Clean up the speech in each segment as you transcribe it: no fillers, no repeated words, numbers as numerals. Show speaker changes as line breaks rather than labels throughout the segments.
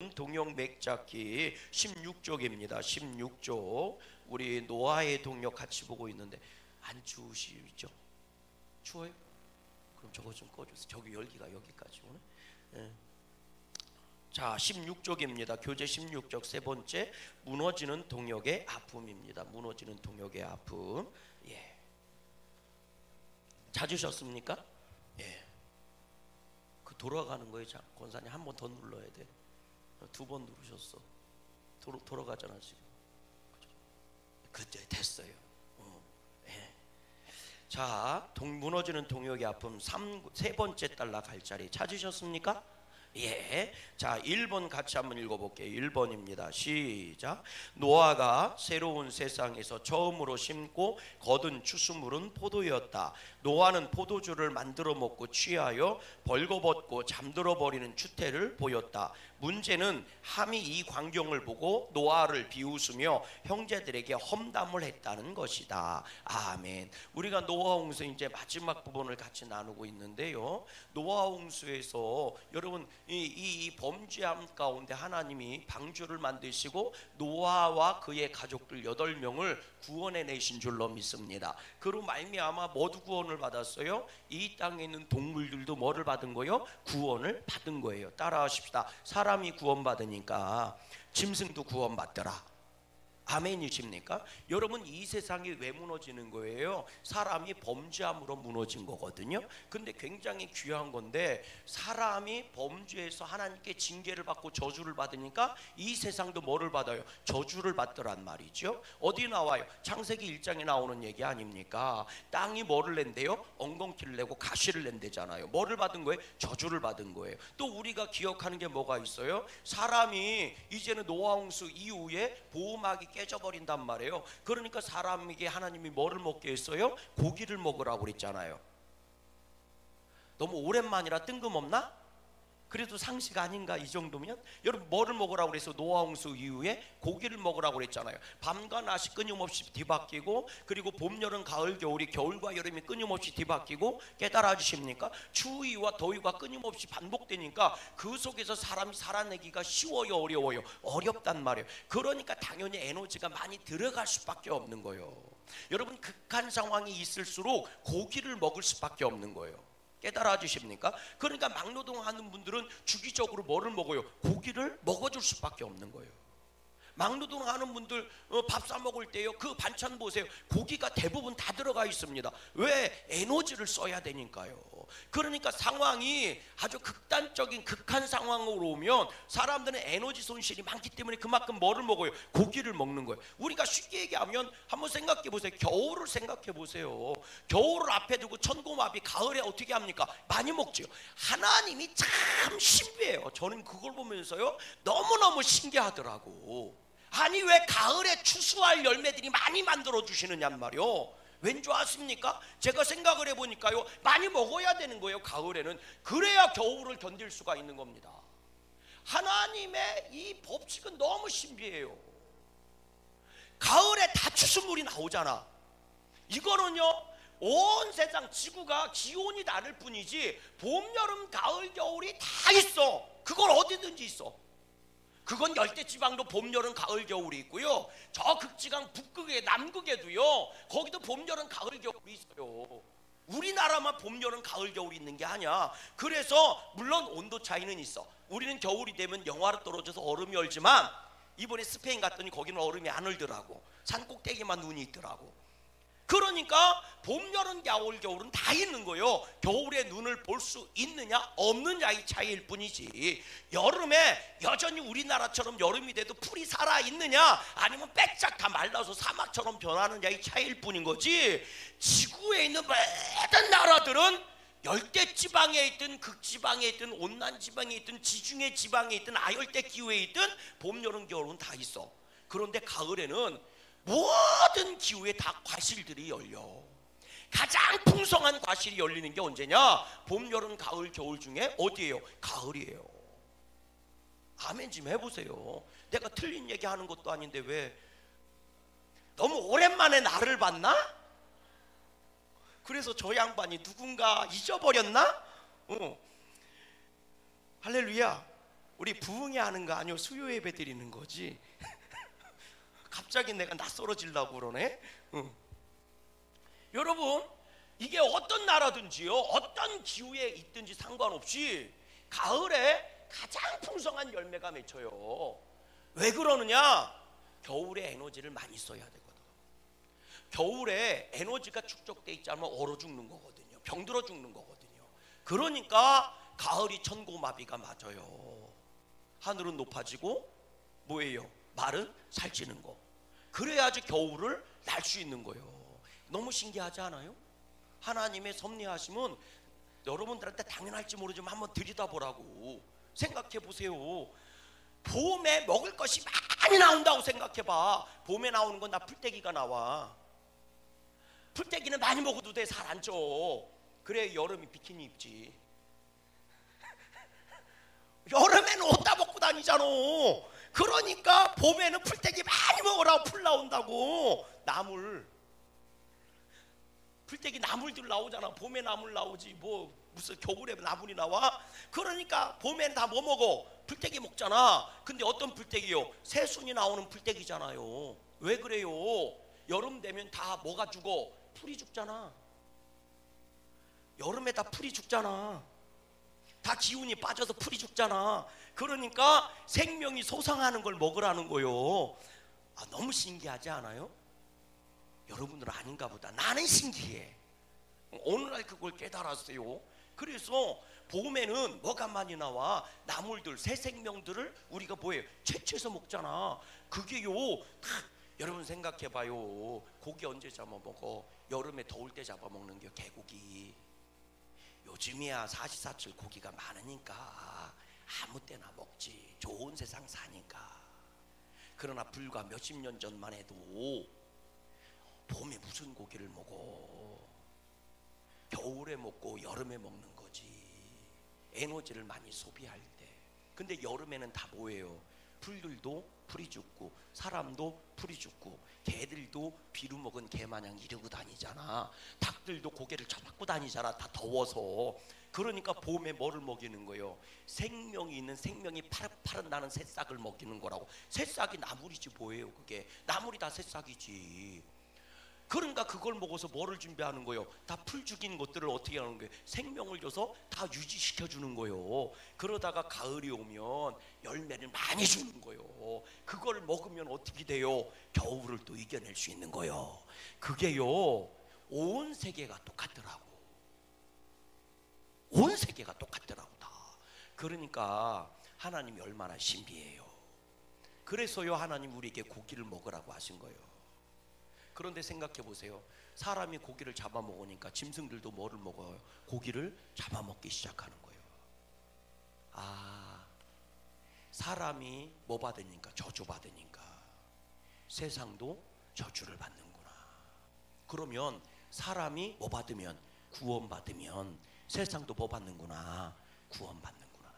무너지는 동역 맥잡기 16쪽입니다. 16쪽. 우리 노아의 동역 같이 보고 있는데 안 추우시죠? 추워요? 그럼 저거 좀 꺼주세요. 저기 열기가 여기까지 오네. 예. 자, 16쪽입니다. 교재 16쪽 세 번째, 무너지는 동역의 아픔입니다. 무너지는 동역의 아픔. 예. 찾으셨습니까? 예. 그 돌아가는 거예요. 자, 권사님 한 번 더 눌러야 돼. 두 번 누르셨어. 돌아가잖아 지금. 그때 됐어요. 예. 자, 무너지는 동역의 아픔 세 번째 달라 갈 자리 찾으셨습니까? 예. 자, 1번 같이 한번 읽어볼게요. 1번입니다. 시작. 노아가 새로운 세상에서 처음으로 심고 거둔 추수물은 포도였다. 노아는 포도주를 만들어 먹고 취하여 벌거벗고 잠들어 버리는 추태를 보였다. 문제는 함이 이 광경을 보고 노아를 비웃으며 형제들에게 험담을 했다는 것이다. 아멘. 우리가 노아 홍수 이제 마지막 부분을 같이 나누고 있는데요. 노아 홍수에서 여러분 이 범죄함 가운데 하나님이 방주를 만드시고 노아와 그의 가족들 8명을 구원해 내신 줄로 믿습니다. 그로 말미암아 모두 구원을 받았어요. 이 땅에 있는 동물들도 뭐를 받은 거예요? 구원을 받은 거예요. 따라하십시다. 사람이 구원받으니까 짐승도 구원받더라. 아멘이십니까? 여러분, 이 세상이 왜 무너지는 거예요? 사람이 범죄함으로 무너진 거거든요. 근데 굉장히 귀한 건데, 사람이 범죄해서 하나님께 징계를 받고 저주를 받으니까 이 세상도 뭐를 받아요? 저주를 받더란 말이죠. 어디 나와요? 창세기 1장에 나오는 얘기 아닙니까? 땅이 뭐를 낸대요? 엉겅퀴를 내고 가시를 낸대잖아요. 뭐를 받은 거예요? 저주를 받은 거예요. 또 우리가 기억하는 게 뭐가 있어요? 사람이 이제는 노아 홍수 이후에 보호막이 깨져버린단 말이에요. 그러니까 사람에게 하나님이 뭐를 먹게 했어요? 고기를 먹으라고 그랬잖아요. 너무 오랜만이라 뜬금없나? 그래도 상식 아닌가 이 정도면? 여러분, 뭐를 먹으라고 그래서 노아 홍수 이후에 고기를 먹으라고 그랬잖아요. 밤과 낮이 끊임없이 뒤바뀌고, 그리고 봄, 여름, 가을, 겨울이 겨울과 여름이 끊임없이 뒤바뀌고, 깨달아 주십니까? 추위와 더위가 끊임없이 반복되니까 그 속에서 사람이 살아내기가 쉬워요, 어려워요? 어렵단 말이에요. 그러니까 당연히 에너지가 많이 들어갈 수밖에 없는 거예요. 여러분, 극한 상황이 있을수록 고기를 먹을 수밖에 없는 거예요. 깨달아 주십니까? 그러니까 막노동하는 분들은 주기적으로 뭐를 먹어요? 고기를 먹어줄 수밖에 없는 거예요. 막노동하는 분들 밥 사 먹을 때요, 그 반찬 보세요. 고기가 대부분 다 들어가 있습니다. 왜? 에너지를 써야 되니까요. 그러니까 상황이 아주 극단적인 극한 상황으로 오면 사람들은 에너지 손실이 많기 때문에 그만큼 뭐를 먹어요? 고기를 먹는 거예요. 우리가 쉽게 얘기하면 한번 생각해 보세요. 겨울을 생각해 보세요. 겨울을 앞에 두고 천고마비 가을에 어떻게 합니까? 많이 먹죠. 하나님이 참 신비해요. 저는 그걸 보면서요, 너무너무 신기하더라고. 아니, 왜 가을에 추수할 열매들이 많이 만들어 주시느냔 말이요. 왠 줄 아십니까? 제가 생각을 해보니까요, 많이 먹어야 되는 거예요. 가을에는. 그래야 겨울을 견딜 수가 있는 겁니다. 하나님의 이 법칙은 너무 신비해요. 가을에 다 추수물이 나오잖아. 이거는요, 온 세상 지구가 기온이 다를 뿐이지 봄, 여름, 가을, 겨울이 다 있어. 그건 어디든지 있어. 그건 열대지방도 봄, 여름, 가을, 겨울이 있고요. 저 극지방 북극에, 남극에도요, 거기도 봄, 여름, 가을, 겨울이 있어요. 우리나라만 봄, 여름, 가을, 겨울이 있는 게 아니야. 그래서 물론 온도 차이는 있어. 우리는 겨울이 되면 영하로 떨어져서 얼음이 얼지만 이번에 스페인 갔더니 거기는 얼음이 안 얼더라고. 산 꼭대기만 눈이 있더라고. 그러니까 봄, 여름, 가을, 겨울은 다 있는 거예요. 겨울에 눈을 볼 수 있느냐 없느냐의 차이일 뿐이지, 여름에 여전히 우리나라처럼 여름이 돼도 풀이 살아있느냐 아니면 빽짝 다 말라서 사막처럼 변하느냐의 차이일 뿐인 거지, 지구에 있는 모든 나라들은 열대지방에 있든 극지방에 있든 온난지방에 있든 지중해 지방에 있든 아열대 기후에 있든 봄, 여름, 겨울은 다 있어. 그런데 가을에는 모든 기후에 다 과실들이 열려. 가장 풍성한 과실이 열리는 게 언제냐? 봄, 여름, 가을, 겨울 중에 어디예요? 가을이에요. 아멘 좀 해보세요. 내가 틀린 얘기하는 것도 아닌데 왜? 너무 오랜만에 나를 봤나? 그래서 저 양반이 누군가 잊어버렸나? 할렐루야. 우리 부흥회 하는 거 아니요, 수요 예배 드리는 거지. 갑자기 내가 낯설어지려고 그러네. 여러분, 이게 어떤 나라든지요, 어떤 기후에 있든지 상관없이 가을에 가장 풍성한 열매가 맺혀요. 왜 그러느냐? 겨울에 에너지를 많이 써야 되거든. 겨울에 에너지가 축적돼 있지 않으면 얼어 죽는 거거든요. 병들어 죽는 거거든요. 그러니까 가을이 천고마비가 맞아요. 하늘은 높아지고 뭐예요? 말은 살찌는 거. 그래야지 겨울을 날 수 있는 거예요. 너무 신기하지 않아요? 하나님의 섭리하심은 여러분들한테 당연할지 모르지만 한번 들여다보라고. 생각해 보세요. 봄에 먹을 것이 많이 나온다고 생각해 봐. 봄에 나오는 건 다 풀떼기가 나와. 풀떼기는 많이 먹어도 돼, 살 안 쪄. 그래 여름이 비키니 입지. 여름에는 옷 다 벗고 다니잖아. 그러니까 봄에는 풀떼기 많이 먹으라고. 풀 나온다고. 나물, 풀떼기 나물들 나오잖아. 봄에 나물 나오지 뭐 무슨 겨울에 나물이 나와? 그러니까 봄에는 다 뭐 먹어? 풀떼기 먹잖아. 근데 어떤 풀떼기요? 새순이 나오는 풀떼기잖아요. 왜 그래요? 여름 되면 다 뭐가 죽어? 풀이 죽잖아. 여름에 다 풀이 죽잖아. 다 기운이 빠져서 풀이 죽잖아. 그러니까 생명이 솟아나는 걸 먹으라는 거요. 너무 신기하지 않아요? 여러분들은 아닌가 보다. 나는 신기해. 오늘날 그걸 깨달았어요. 그래서 봄에는 뭐가 많이 나와? 나물들, 새 생명들을 우리가 뭐예요? 채취해서 먹잖아. 그게요, 여러분 생각해봐요. 고기 언제 잡아먹어? 여름에 더울 때 잡아먹는 게 개고기. 요즘이야 사시사철 고기가 많으니까 아무 때나 먹지. 좋은 세상 사니까. 그러나 불과 몇십 년 전만 해도 봄에 무슨 고기를 먹어? 겨울에 먹고 여름에 먹는 거지. 에너지를 많이 소비할 때. 근데 여름에는 다 뭐예요? 풀들도 풀이 죽고 사람도 풀이 죽고 개들도 비루 먹은 개 마냥 이러고 다니잖아. 닭들도 고개를 쳐박고 다니잖아. 다 더워서. 그러니까 봄에 뭐를 먹이는 거예요? 생명이 있는, 생명이 파릇파릇 나는 새싹을 먹이는 거라고. 새싹이 나물이지 뭐예요? 그게 나물이 다 새싹이지. 그러니까 그걸 먹어서 뭐를 준비하는 거예요? 다 풀 죽인 것들을 어떻게 하는 거예요? 생명을 줘서 다 유지시켜 주는 거예요. 그러다가 가을이 오면 열매를 많이 주는 거예요. 그걸 먹으면 어떻게 돼요? 겨울을 또 이겨낼 수 있는 거예요. 그게요, 온 세계가 똑같더라고. 온 세계가 똑같더라고 다. 그러니까 하나님이 얼마나 신비해요. 그래서요 하나님 우리에게 고기를 먹으라고 하신 거예요. 그런데 생각해 보세요. 사람이 고기를 잡아먹으니까 짐승들도 뭐를 먹어요? 고기를 잡아먹기 시작하는 거예요. 사람이 뭐 받으니까? 저주받으니까 세상도 저주를 받는구나. 그러면 사람이 뭐 받으면? 구원받으면 세상도 뭐 받는구나? 구원받는구나.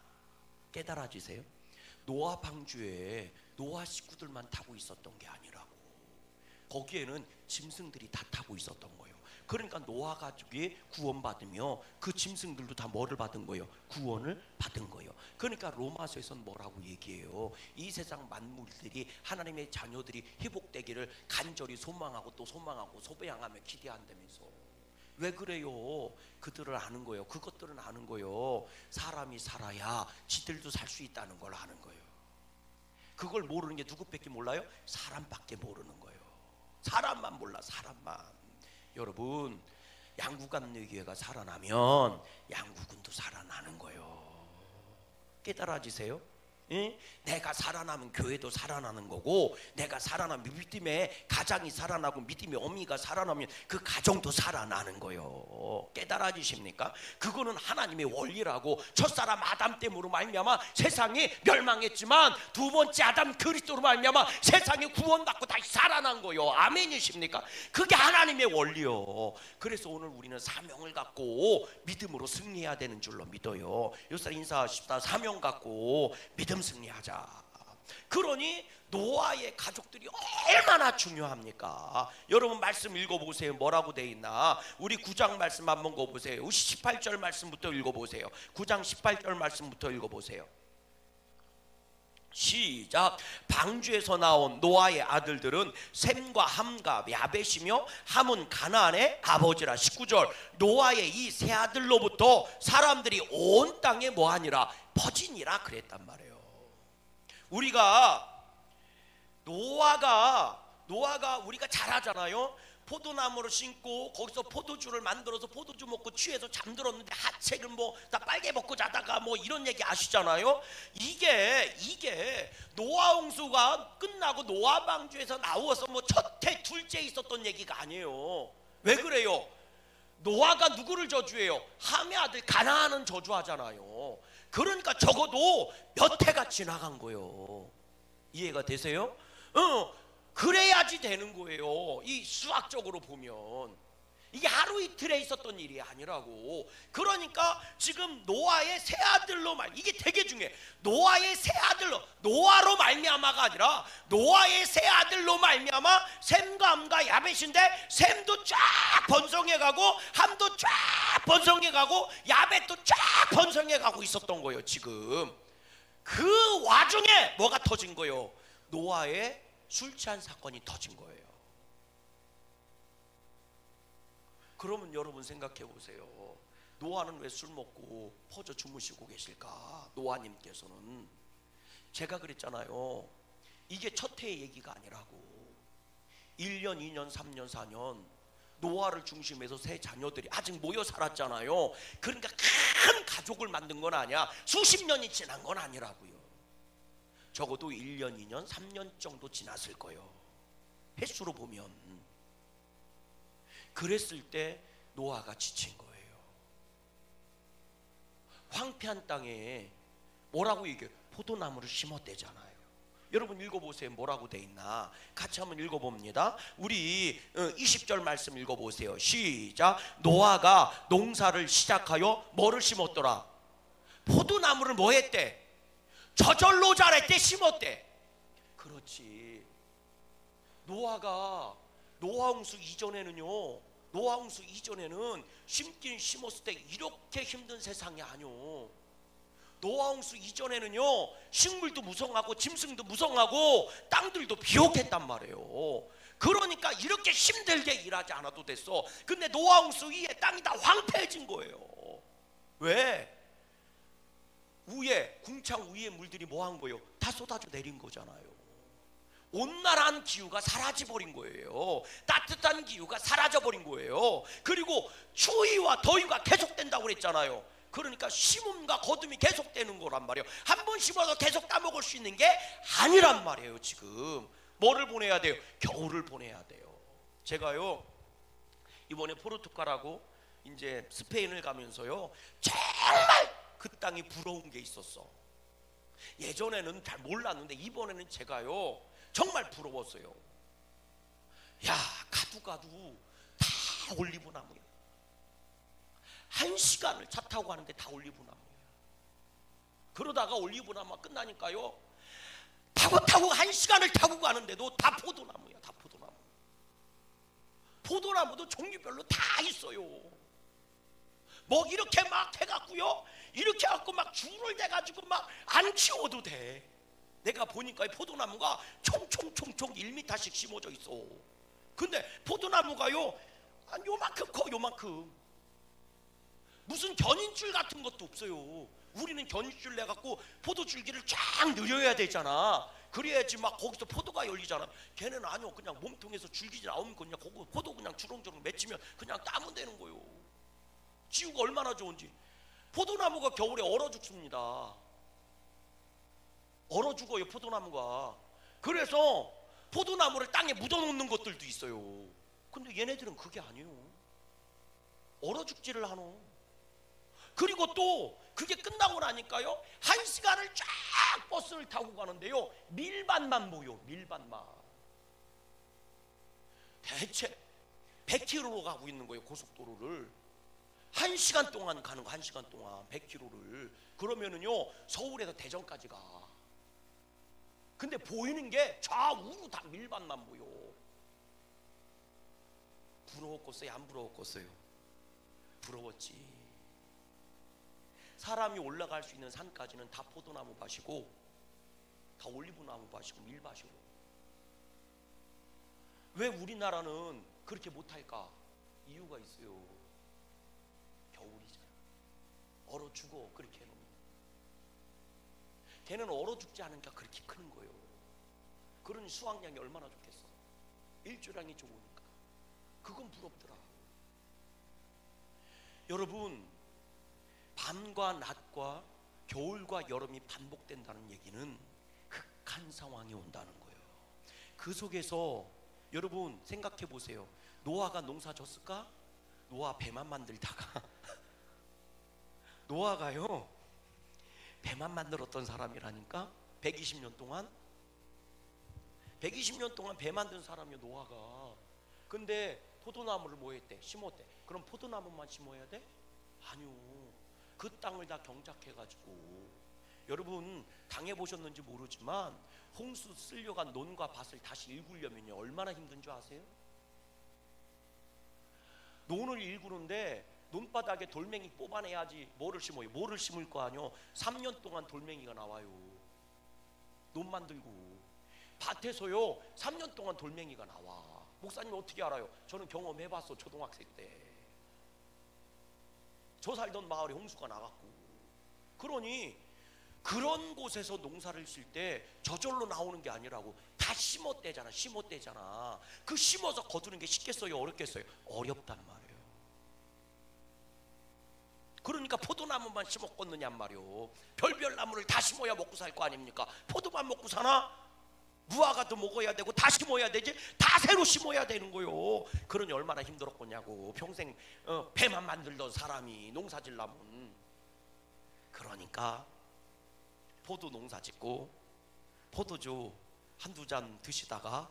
깨달아지세요? 노아 방주에 노아 식구들만 타고 있었던 게 아니라고. 거기에는 짐승들이 다 타고 있었던 거예요. 그러니까 노아 가족이 구원받으며 그 짐승들도 다 뭐를 받은 거예요? 구원을 받은 거예요. 그러니까 로마서에서는 뭐라고 얘기해요? 이 세상 만물들이 하나님의 자녀들이 회복되기를 간절히 소망하고 또 소망하고 소배양하며 기대한다면서. 왜 그래요? 그들을 아는 거예요. 그것들은 아는 거예요. 사람이 살아야 지들도 살 수 있다는 걸 아는 거예요. 그걸 모르는 게 누구밖에 몰라요? 사람밖에 모르는 거예요. 사람만 몰라, 사람만. 여러분, 양구감리교회가 살아나면 양구군도 살아나는 거예요. 깨달아지세요? 응? 내가 살아나면 교회도 살아나는 거고, 내가 살아나면 믿음의 가장이 살아나고 믿음의 어미가 살아나면 그 가정도 살아나는 거예요. 깨달아지십니까? 그거는 하나님의 원리라고. 첫사람 아담 때문에 말미암아 세상이 멸망했지만 두 번째 아담 그리스도로 말미암아 세상이 구원받고 다시 살아난 거예요. 아멘이십니까? 그게 하나님의 원리요. 그래서 오늘 우리는 사명을 갖고 믿음으로 승리해야 되는 줄로 믿어요. 요새 인사하십시다. 사명 갖고 믿음 승리하자. 그러니 노아의 가족들이 얼마나 중요합니까? 여러분 말씀 읽어보세요. 뭐라고 돼 있나? 우리 9장 말씀 한번 읽어보세요. 18절 말씀부터 읽어보세요. 9장 18절 말씀부터 읽어보세요. 시작. 방주에서 나온 노아의 아들들은 셈과 함과 야벳이며 함은 가나안의 아버지라. 19절. 노아의 이 세 아들로부터 사람들이 온 땅에 뭐하니라? 퍼지니라 그랬단 말이에요. 우리가 노아가 우리가 잘 하잖아요. 포도나무를 심고 거기서 포도주를 만들어서 포도주 먹고 취해서 잠들었는데 하책을 뭐 다 빨개 먹고 자다가 뭐 이런 얘기 아시잖아요. 이게 노아 홍수가 끝나고 노아 방주에서 나와서 뭐 첫해 둘째 있었던 얘기가 아니에요. 왜 그래요? 노아가 누구를 저주해요? 함의 아들 가나안은 저주하잖아요. 그러니까 적어도 몇 해가 지나간 거예요. 이해가 되세요? 그래야지 되는 거예요. 이 수학적으로 보면 이게 하루 이틀에 있었던 일이 아니라고. 그러니까 지금 노아의 세 아들로 이게 되게 중요해. 노아의 세 아들로, 노아로 말미암아가 아니라 노아의 세 아들로 말미암아 셈과 함과 야벳인데, 셈도 쫙 번성해가고 함도 쫙 번성해가고 야벳도 쫙 번성해가고 있었던 거예요. 지금 그 와중에 뭐가 터진 거예요? 노아의 술 취한 사건이 터진 거예요. 그러면 여러분 생각해 보세요. 노아는 왜 술 먹고 퍼져 주무시고 계실까? 노아님께서는. 제가 그랬잖아요. 이게 첫 해의 얘기가 아니라고. 1년, 2년, 3년, 4년 노아를 중심해서 세 자녀들이 아직 모여 살았잖아요. 그러니까 큰 가족을 만든 건 아니야. 수십 년이 지난 건 아니라고요. 적어도 1년, 2년, 3년 정도 지났을 거예요. 횟수로 보면. 그랬을 때 노아가 지친 거예요. 황폐한 땅에 뭐라고 얘기해요? 포도나무를 심었대잖아요. 여러분 읽어보세요. 뭐라고 돼 있나? 같이 한번 읽어봅니다. 우리 20절 말씀 읽어보세요. 시작. 노아가 농사를 시작하여 뭐를 심었더라? 포도나무를 뭐 했대? 저절로 자랄 때 심었대. 그렇지. 노아 홍수 이전에는 심긴 심었을 때 이렇게 힘든 세상이 아니오. 노아 홍수 이전에는요, 식물도 무성하고 짐승도 무성하고 땅들도 비옥했단 말이에요. 그러니까 이렇게 힘들게 일하지 않아도 됐어. 근데 노아 홍수 이후에 땅이 다 황폐해진 거예요. 왜? 궁창 위에 물들이 뭐 한 거예요? 다 쏟아져 내린 거잖아요. 온난한 기후가 사라져버린 거예요. 따뜻한 기후가 사라져버린 거예요. 그리고 추위와 더위가 계속된다고 그랬잖아요. 그러니까 심음과 거둠이 계속되는 거란 말이에요. 한 번 심어서 계속 따먹을 수 있는 게 아니란 말이에요. 지금 뭐를 보내야 돼요? 겨울을 보내야 돼요. 제가요 이번에 포르투갈하고 이제 스페인을 가면서요, 정말 그 땅이 부러운 게 있었어. 예전에는 잘 몰랐는데 이번에는 제가요 정말 부러웠어요. 야, 가도 다 올리브나무야. 1시간을 차 타고 가는데 다 올리브나무야. 그러다가 올리브나무가 끝나니까요, 타고 1시간을 타고 가는데도 다 포도나무야. 다 포도나무. 포도나무도 종류별로 다 있어요. 뭐 이렇게 막 해갖고요, 이렇게 해갖고 막 줄을 대가지고 막 안 키워도 돼. 내가 보니까 포도나무가 총총 1m씩 심어져 있어. 근데 포도나무가요 한 요만큼 커. 요만큼. 무슨 견인줄 같은 것도 없어요. 우리는 견인줄 내갖고 포도줄기를 쫙 늘려야 되잖아. 그래야지 막 거기서 포도가 열리잖아. 걔는 아니요, 그냥 몸통에서 줄기 나오면 그냥 거기 포도 그냥 주렁주렁 맺히면 그냥 따면 되는 거예요. 지구가 얼마나 좋은지. 포도나무가 겨울에 얼어 죽습니다. 얼어 죽어요, 포도나무가. 그래서 포도나무를 땅에 묻어놓는 것들도 있어요. 근데 얘네들은 그게 아니에요. 얼어 죽지를 않아. 그리고 또 그게 끝나고 나니까요, 1시간을 쫙 버스를 타고 가는데요, 밀밭만 보여. 밀밭만. 대체 100km로 가고 있는 거예요, 고속도로를. 1시간 동안 가는 거. 1시간 동안 100km를. 그러면은요 서울에서 대전까지 가. 근데 보이는 게 좌우로 다 밀밭만 보여. 부러웠겠어요? 안 부러웠겠어요? 부러웠지. 사람이 올라갈 수 있는 산까지는 다 포도나무 밭이고 다 올리브나무 밭이고 밀밭이고. 왜 우리나라는 그렇게 못할까? 이유가 있어요. 겨울이잖아. 얼어 죽어. 그렇게 해놓으면 걔는 얼어 죽지 않으니까 그렇게 크는 거예요. 그러니 수확량이 얼마나 좋겠어. 일조량이 좋으니까. 그건 부럽더라. 여러분, 밤과 낮과 겨울과 여름이 반복된다는 얘기는 흑한 상황이 온다는 거예요. 그 속에서 여러분 생각해 보세요. 노아가 농사 졌을까? 노아 배만 만들다가 노아가요 배만 만들었던 사람이라니까. 120년 동안 배 만든 사람이요 노아가. 근데 포도나무를 뭐 했대? 심었대. 그럼 포도나무만 심어야 돼? 아니요. 그 땅을 다 경작해가지고, 여러분 당해보셨는지 모르지만 홍수 쓸려간 논과 밭을 다시 일구려면요 얼마나 힘든 줄 아세요? 논을 일구는데 논바닥에 돌멩이 뽑아내야지 뭐를 심어요? 뭐를 심을 거 아니요? 3년 동안 돌멩이가 나와요. 논 만들고 밭에서요 3년 동안 돌멩이가 나와. 목사님 어떻게 알아요? 저는 경험해봤어. 초등학생 때 저 살던 마을에 홍수가 나갔고. 그러니 그런 곳에서 농사를 질 때 저절로 나오는 게 아니라고 다 심었대잖아. 그 심어서 거두는 게 쉽겠어요? 어렵겠어요? 어렵단 말이에요. 그러니까 포도나무만 심었겠느냔 말이에요. 별별 나무를 다 심어야 먹고 살 거 아닙니까? 포도만 먹고 사나? 무화과도 먹어야 되고 다 심어야 되지. 다 새로 심어야 되는 거요. 그러니 얼마나 힘들었겠냐고. 평생 배만 만들던 사람이 농사 질라면. 그러니까 포도 농사 짓고 포도주 한두 잔 드시다가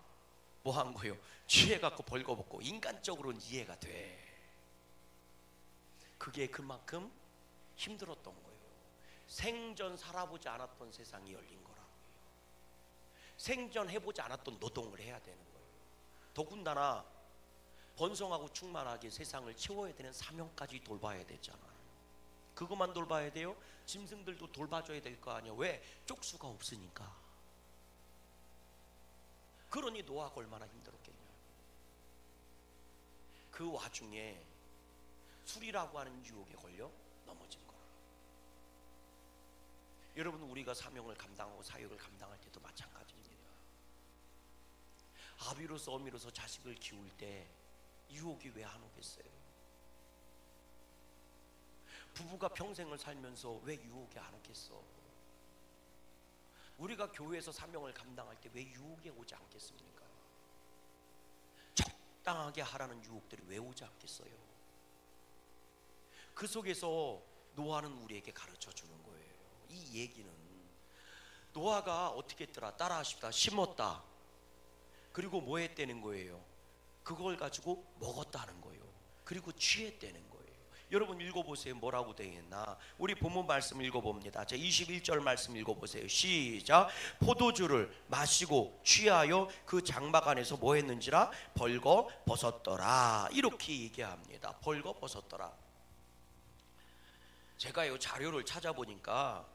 뭐 한 거예요? 취해갖고 벌거벗고. 인간적으로는 이해가 돼. 그게 그만큼 힘들었던 거예요. 생전 살아보지 않았던 세상이 열린 거라고요. 생전해보지 않았던 노동을 해야 되는 거예요. 더군다나 번성하고 충만하게 세상을 채워야 되는 사명까지 돌봐야 되잖아요. 그것만 돌봐야 돼요? 짐승들도 돌봐줘야 될 거 아니에요. 왜? 쪽수가 없으니까. 그러니 노아가 얼마나 힘들었겠냐. 그 와중에 술이라고 하는 유혹에 걸려 넘어진 거라. 여러분, 우리가 사명을 감당하고 사역을 감당할 때도 마찬가지입니다. 아비로서 어미로서 자식을 키울 때 유혹이 왜 안 오겠어요? 부부가 평생을 살면서 왜 유혹이 안 오겠어? 우리가 교회에서 사명을 감당할 때 왜 유혹이 오지 않겠습니까? 적당하게 하라는 유혹들이 왜 오지 않겠어요? 그 속에서 노아는 우리에게 가르쳐 주는 거예요. 이 얘기는 노아가 어떻게 했더라? 따라하십시다. 심었다. 그리고 뭐 했다는 거예요? 그걸 가지고 먹었다는 거예요. 그리고 취했다는 거예요. 여러분 읽어보세요. 뭐라고 되어 있나? 우리 본문 말씀 읽어봅니다. 자, 21절 말씀 읽어보세요. 시작. 포도주를 마시고 취하여 그 장막 안에서 뭐 했는지라? 벌거 벗었더라. 이렇게 얘기합니다. 벌거 벗었더라. 제가 이 자료를 찾아보니까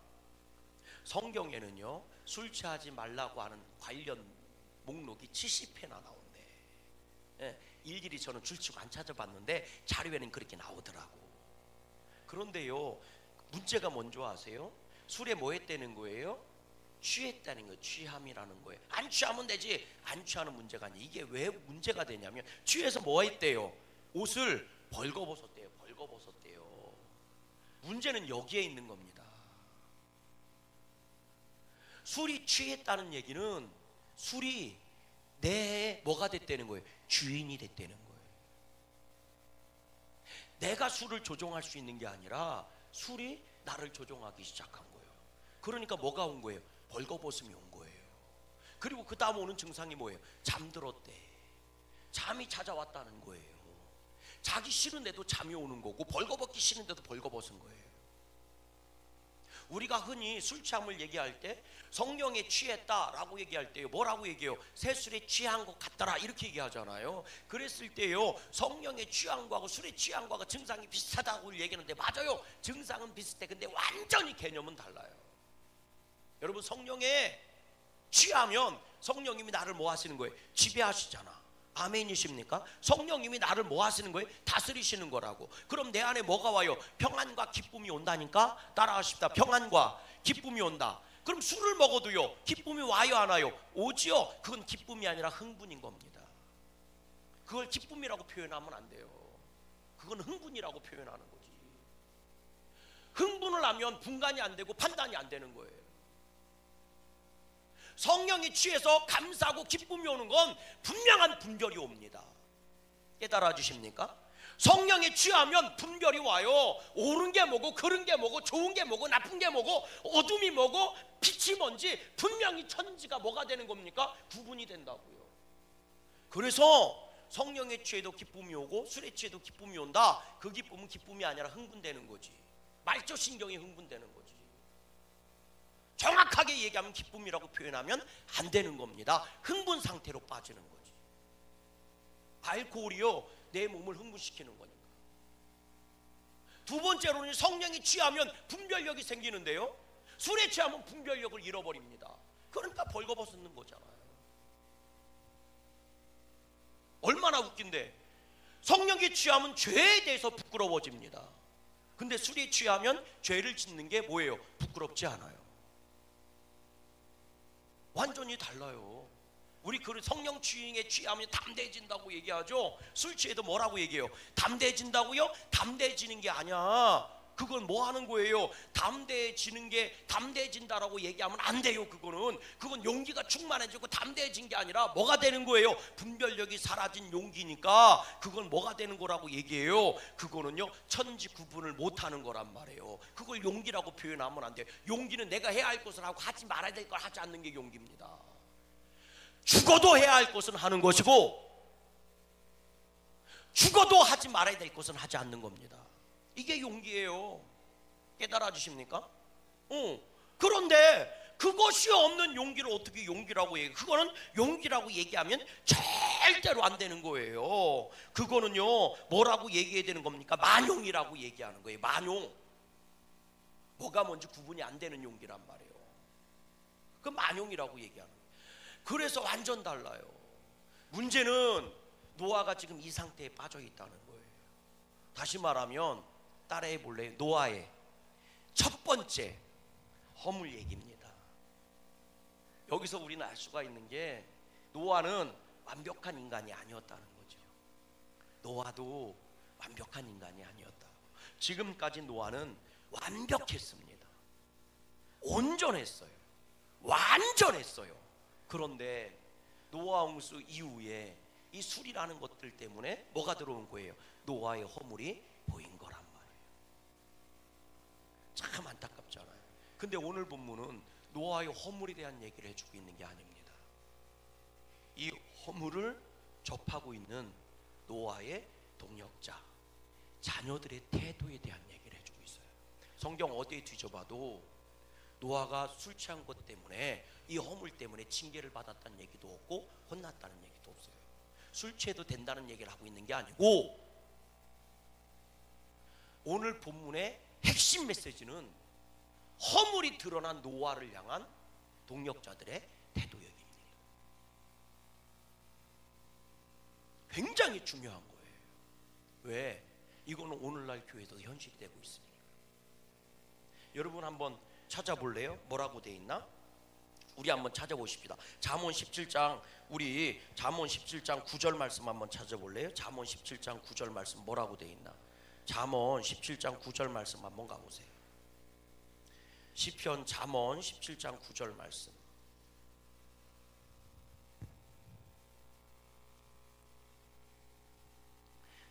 성경에는요 술 취하지 말라고 하는 관련 목록이 70회나 나온대. 예, 일일이 저는 줄치고 안 찾아봤는데 자료에는 그렇게 나오더라고. 그런데요 문제가 뭔지 아세요? 술에 뭐 했다는 거예요? 취했다는 거예요. 취함이라는 거예요. 안 취하면 되지. 안 취하는 문제가 아니에요. 이게 왜 문제가 되냐면 취해서 뭐 했대요? 옷을 벌거벗었대요. 벌거벗었대요. 문제는 여기에 있는 겁니다. 술이 취했다는 얘기는 술이 내 뭐가 됐다는 거예요? 주인이 됐다는 거예요. 내가 술을 조종할 수 있는 게 아니라 술이 나를 조종하기 시작한 거예요. 그러니까 뭐가 온 거예요? 벌거벗음이 온 거예요. 그리고 그 다음 오는 증상이 뭐예요? 잠들었대. 잠이 찾아왔다는 거예요. 자기 싫은데도 잠이 오는 거고 벌거벗기 싫은데도 벌거벗은 거예요. 우리가 흔히 술 취함을 얘기할 때 성령에 취했다라고 얘기할 때요 뭐라고 얘기해요? 새술에 취한 것 같더라 이렇게 얘기하잖아요. 그랬을 때요 성령에 취한 거하고 술에 취한 거하고 증상이 비슷하다고 얘기하는데 맞아요. 증상은 비슷해. 근데 완전히 개념은 달라요. 여러분 성령에 취하면 성령님이 나를 뭐 하시는 거예요? 지배하시잖아. 아멘이십니까? 성령님이 나를 뭐 하시는 거예요? 다스리시는 거라고. 그럼 내 안에 뭐가 와요? 평안과 기쁨이 온다니까? 따라하십시다. 평안과 기쁨이 온다. 그럼 술을 먹어도요, 기쁨이 와요, 안 와요? 오지요. 그건 기쁨이 아니라 흥분인 겁니다. 그걸 기쁨이라고 표현하면 안 돼요. 그건 흥분이라고 표현하는 거지. 흥분을 하면 분간이 안 되고 판단이 안 되는 거예요. 성령이 취해서 감사하고 기쁨이 오는 건 분명한 분별이 옵니다. 깨달아 주십니까? 성령에 취하면 분별이 와요. 옳은 게 뭐고 그른 게 뭐고 좋은 게 뭐고 나쁜 게 뭐고 어둠이 뭐고 빛이 뭔지 분명히 천지가 뭐가 되는 겁니까? 구분이 된다고요. 그래서 성령에 취해도 기쁨이 오고 술에 취해도 기쁨이 온다. 그 기쁨은 기쁨이 아니라 흥분되는 거지. 말초신경이 흥분되는 거지. 정확하게 얘기하면 기쁨이라고 표현하면 안 되는 겁니다. 흥분 상태로 빠지는 거지. 알코올이요, 내 몸을 흥분시키는 거니까. 두 번째로는 성령이 취하면 분별력이 생기는데요, 술에 취하면 분별력을 잃어버립니다. 그러니까 벌거벗는 거잖아요. 얼마나 웃긴데. 성령이 취하면 죄에 대해서 부끄러워집니다. 근데 술에 취하면 죄를 짓는 게 뭐예요? 부끄럽지 않아요. 완전히 달라요. 우리 그 성령 취행에 취하면 담대해진다고 얘기하죠. 술 취해도 뭐라고 얘기해요? 담대해진다고요? 담대해지는 게 아니야. 그건 뭐 하는 거예요? 담대해지는 게, 담대해진다라고 얘기하면 안 돼요. 그건 용기가 충만해지고 담대해진 게 아니라 뭐가 되는 거예요? 분별력이 사라진 용기니까 그건 뭐가 되는 거라고 얘기해요. 그거는요, 천지 구분을 못하는 거란 말이에요. 그걸 용기라고 표현하면 안 돼요. 용기는 내가 해야 할 것을 하고 하지 말아야 될 걸 하지 않는 게 용기입니다. 죽어도 해야 할 것은 하는 것이고 죽어도 하지 말아야 될 것은 하지 않는 겁니다. 이게 용기예요. 깨달아 주십니까? 그런데 그것이 없는 용기를 어떻게 용기라고 얘기해요? 그거는 용기라고 얘기하면 절대로 안 되는 거예요. 그거는요, 뭐라고 얘기해야 되는 겁니까? 만용이라고 얘기하는 거예요. 만용. 뭐가 뭔지 구분이 안 되는 용기란 말이에요. 그 만용이라고 얘기하는 거예요. 그래서 완전 달라요. 문제는 노아가 지금 이 상태에 빠져 있다는 거예요. 다시 말하면 따라해 볼래요? 노아의 첫 번째 허물 얘기입니다. 여기서 우리는 알 수가 있는 게 노아는 완벽한 인간이 아니었다는 거죠. 노아도 완벽한 인간이 아니었다. 지금까지 노아는 완벽했습니다. 온전했어요. 완전했어요. 그런데 노아 홍수 이후에 이 술이라는 것들 때문에 뭐가 들어온 거예요? 노아의 허물이 보인 거란 말이에요. 참 안타깝잖아요. 근데 오늘 본문은 노아의 허물에 대한 얘기를 해주고 있는 게 아닙니다. 이 허물을 접하고 있는 노아의 동역자, 자녀들의 태도에 대한 얘기를 해주고 있어요. 성경 어디에 뒤져봐도 노아가 술 취한 것 때문에, 이 허물 때문에 징계를 받았다는 얘기도 없고 혼났다는 얘기도 없어요. 술 취해도 된다는 얘기를 하고 있는 게 아니고, 오늘 본문의 핵심 메시지는 허물이 드러난 노아를 향한 동역자들의 태도 얘기입니다. 굉장히 중요한 거예요. 왜? 이거는 오늘날 교회에서 현실이 되고 있으니까. 여러분 한번 찾아볼래요? 뭐라고 돼 있나? 우리 한번 찾아보십시다. 잠언 17장, 우리 잠언 17장 9절 말씀 한번 찾아볼래요? 잠언 17장 9절 말씀 뭐라고 돼 있나? 잠언 17장 9절 말씀 한번 가보세요. 시편 잠언 17장 9절 말씀.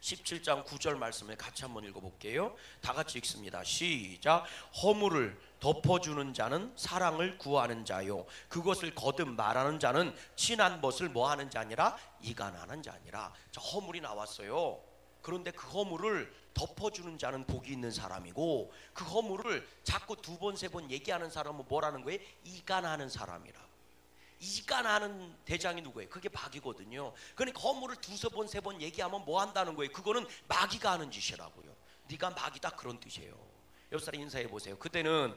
(17장 9절) 말씀을 같이 한번 읽어볼게요. 다 같이 읽습니다. 시작. 허물을 덮어주는 자는 사랑을 구하는 자요, 그것을 거듭 말하는 자는 친한 것을 뭐하는 자니라? 이간하는 자니라. 자, 허물이 나왔어요. 그런데 그 허물을 덮어주는 자는 복이 있는 사람이고, 그 허물을 자꾸 두 번, 세 번 얘기하는 사람은 뭐라는 거예요? 이간하는 사람이라. 이간하는 대장이 누구예요? 그게 마귀거든요. 그러니까 허물을 두세 번, 세 번 얘기하면 뭐 한다는 거예요? 그거는 마귀가 하는 짓이라고요. 네가 마귀다, 그런 뜻이에요. 옆 사람 인사해 보세요. 그때는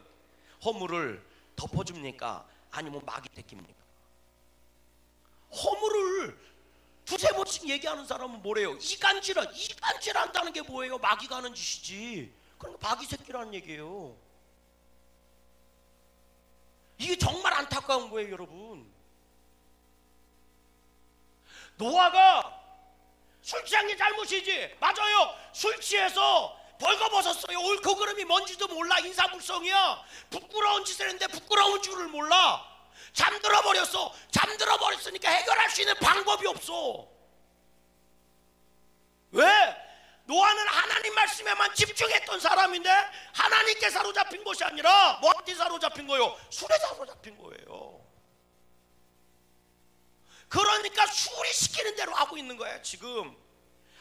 허물을 덮어줍니까? 아니면 마귀 택깁니까? 번씩 얘기하는 사람은 뭐래요? 이간질 한다는 게 뭐예요? 마귀가 하는 짓이지. 그러니까 마귀 새끼라는 얘기예요. 이게 정말 안타까운 거예요, 여러분. 노아가 술 취한 게 잘못이지. 맞아요. 술 취해서 벌거벗었어요. 옳고 그름이 뭔지도 몰라. 인사불성이야. 부끄러운 짓을 했는데 부끄러운 줄을 몰라. 잠들어 버렸어. 잠들어 버렸으니까 해결할 수 있는 방법이 없어. 왜? 노아는 하나님 말씀에만 집중했던 사람인데 하나님께 사로잡힌 것이 아니라 뭐한테 사로잡힌 거예요? 술에 사로잡힌 거예요. 그러니까 술이 시키는 대로 하고 있는 거예요. 지금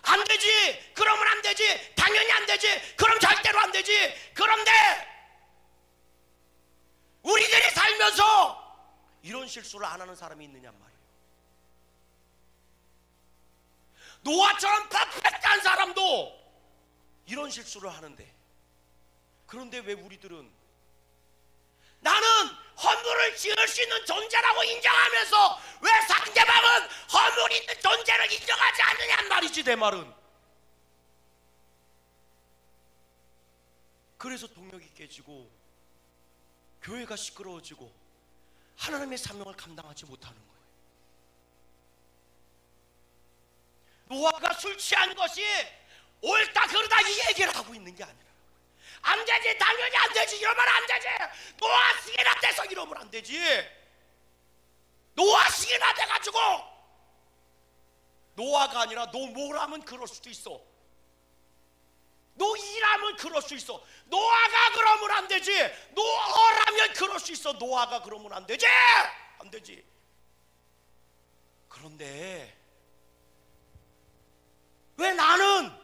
안 되지. 그러면 안 되지. 당연히 안 되지. 그럼 절대로 안 되지. 그런데 우리들이 살면서 이런 실수를 안 하는 사람이 있느냔 말이에요. 노아처럼 퍼펙트한 사람도 이런 실수를 하는데, 그런데 왜 우리들은 나는 허물을 지을 수 있는 존재라고 인정하면서 왜 상대방은 허물 있는 존재를 인정하지 않느냔 말이지. 내 말은. 그래서 동력이 깨지고 교회가 시끄러워지고 하나님의 사명을 감당하지 못하는 거예요. 노아가 술 취한 것이 옳다 그르다 이 얘기를 하고 있는 게 아니라, 안 되지. 당연히 안 되지. 이러면 안 되지. 노아식이나 돼서 이러면 안 되지. 노아식이나 돼가지고, 노아가 아니라 노모라면 그럴 수도 있어. 노이라면 그럴 수 있어. 노아가 그러면 안 되지. 노어라면 그럴 수 있어. 노아가 그러면 안 되지. 안 되지. 그런데 왜 나는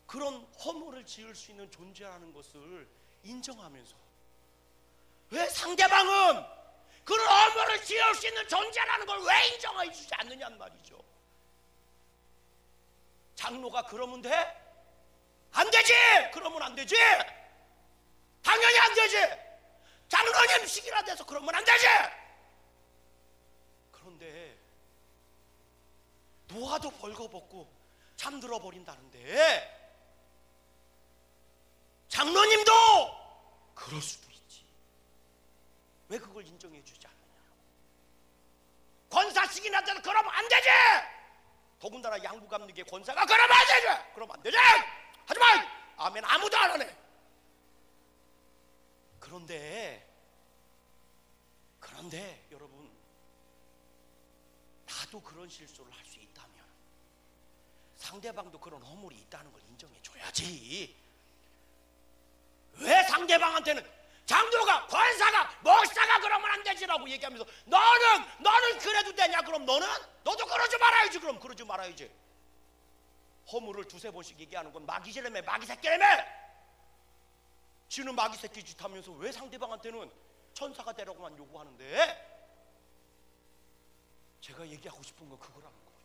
그런 허물을 지을 수 있는 존재라는 것을 인정하면서 왜 상대방은 그런 허물을 지을 수 있는 존재라는 걸 왜 인정해 주지 않느냐는 말이죠. 장로가 그러면 돼? 안 되지. 그러면 안 되지. 당연히 안 되지. 장로님식이라 돼서 그러면 안 되지. 그런데 노아도 벌거벗고 잠들어 버린다는데 장로님도 그럴 수도 있지. 왜 그걸 인정해 주지 않느냐. 권사식이나 돼서 그러면 안 되지. 더군다나 양부감리교의 권사가 그러면 안 되지. 그러면 안 되지. 하지만 아멘 아무도 안 하네. 그런데 여러분, 나도 그런 실수를 할 수 있다면 상대방도 그런 허물이 있다는 걸 인정해 줘야지. 왜 상대방한테는 장로가, 권사가, 목사가 그러면 안 되지라고 얘기하면서 너는 그래도 되냐? 그럼 너도 그러지 말아야지. 그럼 그러지 말아야지. 허물을 두세 번씩 얘기하는 건 마귀지라며, 마귀 새끼라며. 지는 마귀 새끼 짓 하면서 왜 상대방한테는 천사가 되라고만 요구하는데? 제가 얘기하고 싶은 건 그거라는 거죠.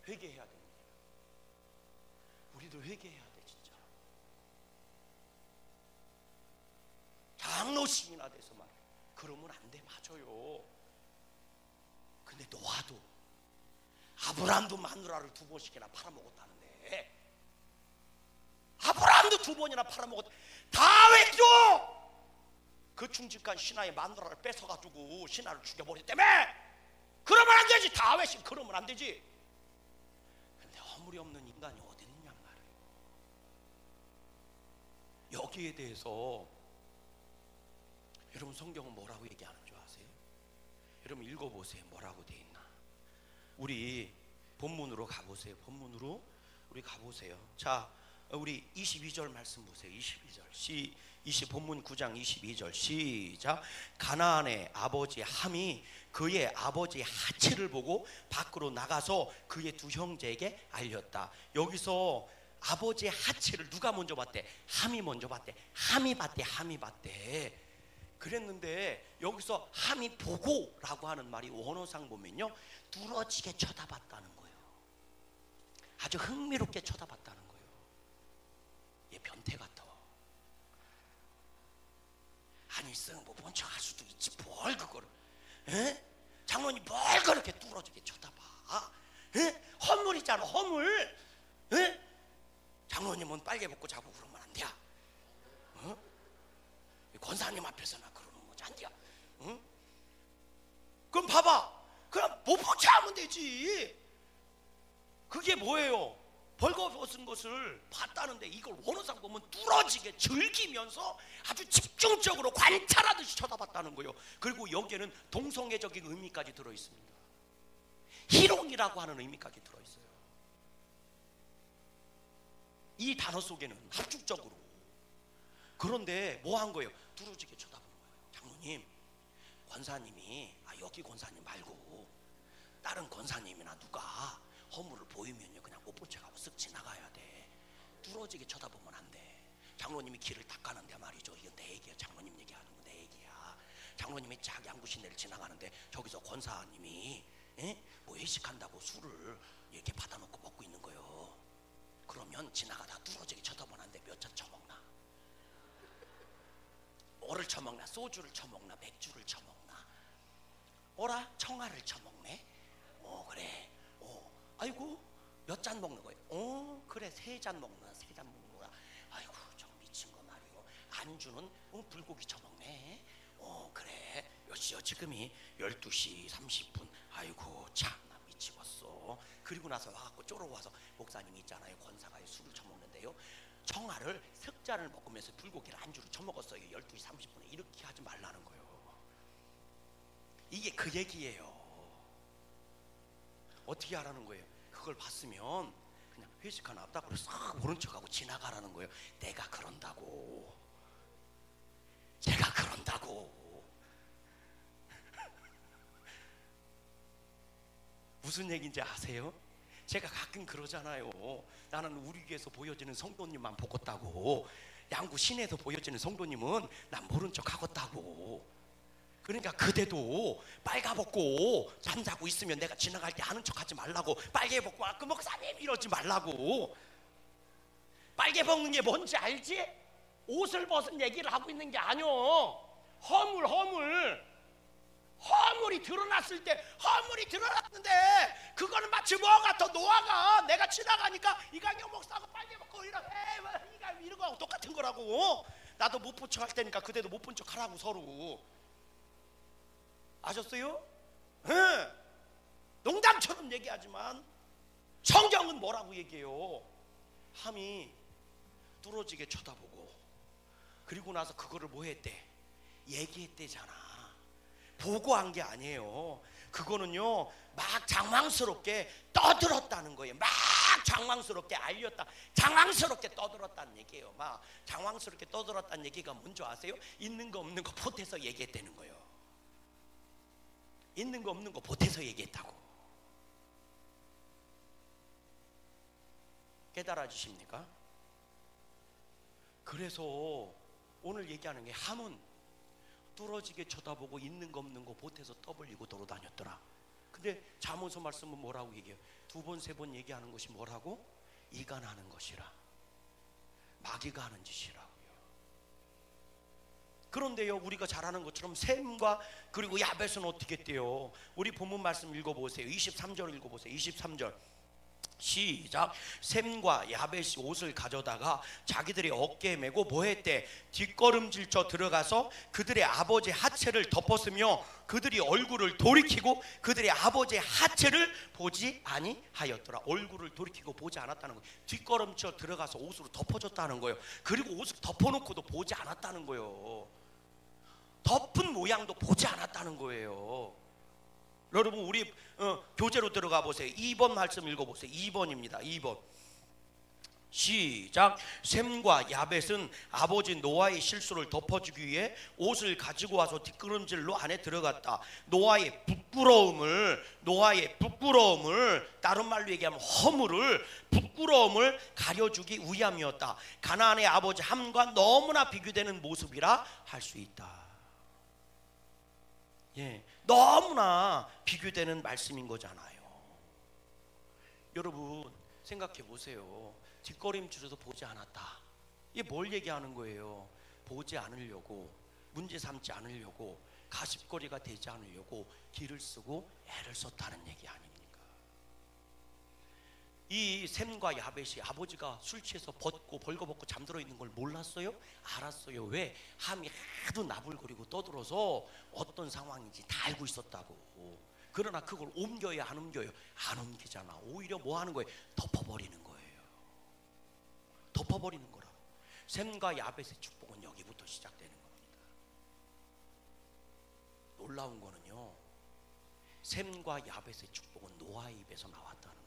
회개해야 됩니다. 우리도 회개해야 돼. 진짜 장로신이나 돼서 말해 그러면 안 돼. 맞아요. 근데 노아도, 아브라함도 마누라를 2번씩이나 팔아먹었다는데, 아브라함도 2번이나 팔아먹었다. 다윗도 그 충직한 신하의 마누라를 뺏어가지고 신하를 죽여버렸다며. 그러면 안 되지. 다윗이 그러면 안 되지. 근데 허물이 없는 인간이 어디 있느냐 말이에요. 여기에 대해서 여러분 성경은 뭐라고 얘기하는 줄 아세요? 여러분 읽어보세요. 뭐라고 돼 있나. 우리 본문으로 가보세요. 본문으로 우리 가보세요. 자, 우리 22절 말씀 보세요. 22절 본문 9장 22절 시작. 가나안의 아버지 함이 그의 아버지 하치를 보고 밖으로 나가서 그의 2 형제에게 알렸다. 여기서 아버지 하치를 누가 먼저 봤대? 함이 먼저 봤대. 함이 봤대. 그랬는데 여기서 함이 보고라고 하는 말이 원어상 보면요, 뚫어지게 쳐다봤다는 거예요. 아주 흥미롭게 쳐다봤다는 거예요. 얘 변태 같아. 아니 쓱 뭐 본 척 할 수도 있지 뭘 그거를. 에? 장로님 뭘 허물이잖아, 허물. 에? 장로님은 빨개 벗고 자고 그러면 안 돼. 어? 권사님 앞에서나 그러는 거지 안 돼. 응? 그럼 봐봐, 그럼 못 벗게 하면 되지. 그게 뭐예요? 벌거벗은 것을 봤다는데 이걸 원어상 보면 뚫어지게 즐기면서 아주 집중적으로 관찰하듯이 쳐다봤다는 거예요. 그리고 여기에는 동성애적인 의미까지 들어있습니다. 희롱이라고 하는 의미까지 들어있어요. 이 단어 속에는 합축적으로. 그런데 뭐 한 거예요? 뚫어지게 쳐다보는 거예요. 장로님, 권사님이 여기 권사님 말고 다른 권사님이나 누가 허물을 보이면요 그냥 못 본 척하고 쓱 지나가야 돼. 뚫어지게 쳐다보면 안 돼. 장로님이 길을 닦아는데 말이죠, 이건 내 얘기야. 장로님 얘기하는 거 내 얘기야. 장로님이 자기 양구 시내를 지나가는데 저기서 권사님이 뭐 회식한다고 술을 이렇게 받아놓고 먹고 있는 거예요. 그러면 지나가다 뚫어지게 쳐다보면 안 돼. 몇 잔 처먹나, 뭐를 처먹나, 소주를 처먹나, 맥주를 처먹나, 어라 청아를 처먹네. 그래. 아이고 몇 잔 먹는 거예요? 그래 3잔 먹나, 3잔 먹는구나. 아이고 저 미친 거 말이요. 안주는 불고기 처먹네. 그래 몇 시요? 지금이 12시 30분. 아이고 참나 미치겠어. 그리고 나서 와갖고 쪼러와서 목사님 있잖아요, 권사가 술을 처먹는데요, 청아를 석잔을 먹으면서 불고기를 안주로 처먹었어요 12시 30분에. 이렇게 하지 말라는 거예요. 이게 그 얘기예요. 어떻게 하라는 거예요? 그걸 봤으면 그냥 회식 하나 없다고 그래서 싹 모른 척하고 지나가라는 거예요. 내가 그런다고. 제가 그런다고. 무슨 얘기인지 아세요? 제가 가끔 그러잖아요. 나는 우리 교회에서 보여지는 성도님만 보겠다고, 양구 시내에서 보여지는 성도님은 난 모른 척 하겠다고. 그러니까 그대도 빨가벗고 잠자고 있으면 내가 지나갈 때 아는 척하지 말라고. 빨개 벗고 그 목사님 이러지 말라고. 빨개 벗는 게 뭔지 알지? 옷을 벗은 얘기를 하고 있는 게 아니오. 허물이 드러났을 때, 허물이 드러났는데 그거는 마치 뭐 같아? 노아가 내가 지나가니까 이강영 목사가 빨개 벗고 이런 거하고 똑같은 거라고. 나도 못 본 척 할 테니까 그대도 못 본 척 하라고 서로. 아셨어요? 농담처럼 얘기하지만 성경은 뭐라고 얘기해요? 함이 뚫어지게 쳐다보고 그리고 나서 그거를 뭐 했대? 얘기했대잖아. 보고한 게 아니에요. 그거는요 막 장황스럽게 떠들었다는 거예요. 막 장황스럽게 알렸다, 장황스럽게 떠들었다는 얘기예요. 막 장황스럽게 떠들었다는 얘기가 뭔지 아세요? 있는 거 없는 거 보태서 얘기했다는 거예요. 있는 거 없는 거 보태서 얘기했다고. 깨달아 주십니까? 그래서 오늘 얘기하는 게 함은 뚫어지게 쳐다보고 있는 거 없는 거 보태서 떠벌리고 돌아다녔더라. 근데 잠언서 말씀은 뭐라고 얘기해요? 2번 3번 얘기하는 것이 뭐라고? 이간하는 것이라, 마귀가 하는 짓이라고요. 그런데요 우리가 잘 아는 것처럼 셈과 그리고 야벳은 어떻게 했대요? 우리 본문 말씀 읽어보세요. 23절 읽어보세요. 23절 시작. 셈과 야벳이 옷을 가져다가 자기들의 어깨에 메고 뭐 했대? 뒷걸음질쳐 들어가서 그들의 아버지의 하체를 덮었으며 그들이 얼굴을 돌이키고 그들의 아버지의 하체를 보지 아니하였더라. 얼굴을 돌이키고 보지 않았다는 거예요. 뒷걸음쳐 들어가서 옷으로 덮어줬다는 거예요. 그리고 옷을 덮어놓고도 보지 않았다는 거예요. 덮은 모양도 보지 않았다는 거예요. 여러분 우리 교재로 들어가 보세요. 2번 말씀 읽어보세요. 2번입니다. 2번 시작. 셈과 야벳은 아버지 노아의 실수를 덮어주기 위해 옷을 가지고 와서 뒷걸음질로 안에 들어갔다. 노아의 부끄러움을 다른 말로 얘기하면 허물을, 부끄러움을 가려주기 위함이었다. 가나안의 아버지 함과 너무나 비교되는 모습이라 할 수 있다. 예, 너무나 비교되는 말씀인 거잖아요. 여러분 생각해 보세요. 뒷걸음질에서 보지 않았다. 이게 뭘 얘기하는 거예요? 보지 않으려고, 문제 삼지 않으려고, 가십거리가 되지 않으려고 길을 쓰고 애를 썼다는 얘기 아닙니까? 이 셈과 야벳이 아버지가 술 취해서 벌거벗고 잠들어 있는 걸 몰랐어요? 알았어요. 왜? 함이 하도 나불거리고 떠들어서 어떤 상황인지 다 알고 있었다고. 그러나 그걸 옮겨야 안 옮겨요? 안 옮기잖아. 오히려 뭐 하는 거예요? 덮어버리는 거예요. 덮어버리는 거라. 셈과 야벳의 축복은 여기부터 시작되는 겁니다. 놀라운 거는요, 셈과 야벳의 축복은 노아의 입에서 나왔다는 거예요.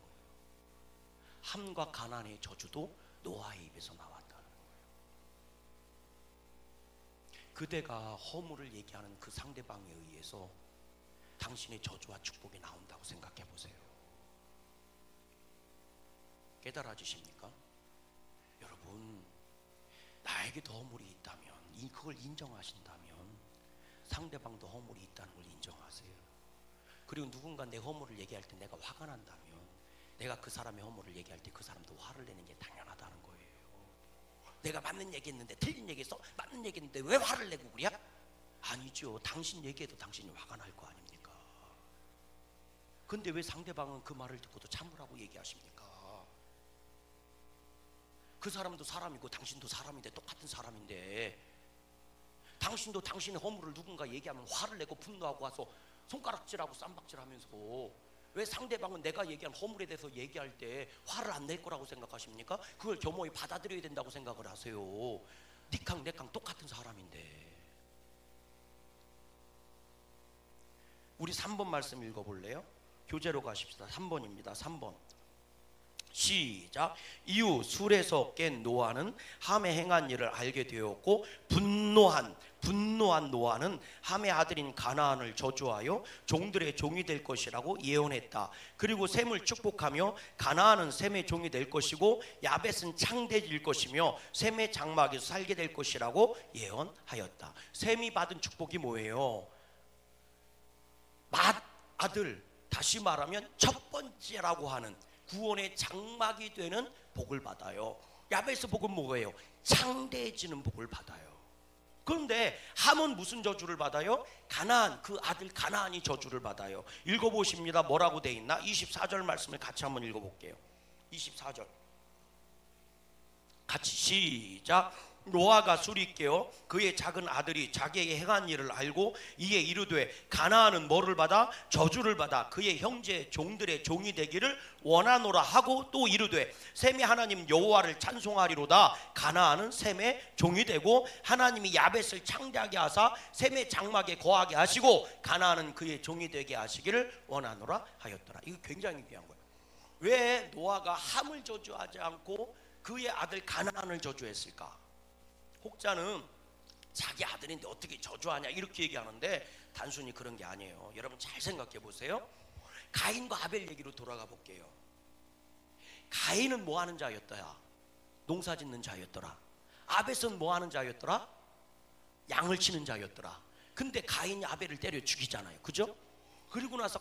함과 가나안의 저주도 노아의 입에서 나왔다는 거예요. 그대가 허물을 얘기하는 그 상대방에 의해서 당신의 저주와 축복이 나온다고 생각해 보세요. 깨달아지십니까? 여러분, 나에게도 허물이 있다면, 그걸 인정하신다면 상대방도 허물이 있다는 걸 인정하세요. 그리고 누군가 내 허물을 얘기할 때 내가 화가 난다면, 내가 그 사람의 허물을 얘기할 때 그 사람도 화를 내는 게 당연하다는 거예요. 내가 맞는 얘기했는데 틀린 얘기했어? 맞는 얘기했는데 왜 화를 내고 그래? 아니죠. 당신 얘기해도 당신이 화가 날 거 아닙니까? 근데 왜 상대방은 그 말을 듣고도 참으라고 얘기하십니까? 그 사람도 사람이고 당신도 사람인데, 똑같은 사람인데, 당신도 당신의 허물을 누군가 얘기하면 화를 내고 분노하고 와서 손가락질하고 쌈박질하면서, 왜 상대방은 내가 얘기한 허물에 대해서 얘기할 때 화를 안 낼 거라고 생각하십니까? 그걸 겸허히 받아들여야 된다고 생각을 하세요. 니캉 내캉 똑같은 사람인데. 우리 3번 말씀 읽어볼래요? 교재로 가십시다. 3번입니다. 3번 시작. 이후 술에서 깬 노아는 함의 행한 일을 알게 되었고 분노한 노아는 함의 아들인 가나안을 저주하여 종들의 종이 될 것이라고 예언했다. 그리고 셈을 축복하며 가나안은 셈의 종이 될 것이고 야벳은 창대해질 것이며 셈의 장막에서 살게 될 것이라고 예언하였다. 셈이 받은 축복이 뭐예요? 맏아들, 다시 말하면 첫 번째라고 하는 구원의 장막이 되는 복을 받아요. 야벳의 복은 뭐예요? 창대해지는 복을 받아요. 그런데 함은 무슨 저주를 받아요? 가나안, 그 아들 가나안이 저주를 받아요. 읽어보십니다. 뭐라고 돼 있나? 24절 말씀을 같이 한번 읽어볼게요. 24절 같이 시작. 노아가 술이 깨어 그의 작은 아들이 자기에게 행한 일을 알고 이에 이르되 가나안은 뭐를 받아? 저주를 받아 그의 형제 종들의 종이 되기를 원하노라 하고 또 이르되 셈이 하나님 여호와를 찬송하리로다. 가나안은 셈의 종이 되고 하나님이 야벳을 창대하게 하사 셈의 장막에 거하게 하시고 가나안은 그의 종이 되게 하시기를 원하노라 하였더라. 이거 굉장히 귀한 거예요. 왜 노아가 함을 저주하지 않고 그의 아들 가나안을 저주했을까? 혹자는 자기 아들인데 어떻게 저주하냐 이렇게 얘기하는데 단순히 그런 게 아니에요. 여러분 잘 생각해 보세요. 가인과 아벨 얘기로 돌아가 볼게요. 가인은 뭐 하는 자였더라? 농사 짓는 자였더라. 아벨은 뭐 하는 자였더라? 양을 치는 자였더라. 근데 가인이 아벨을 때려 죽이잖아요. 그죠? 그리고 나서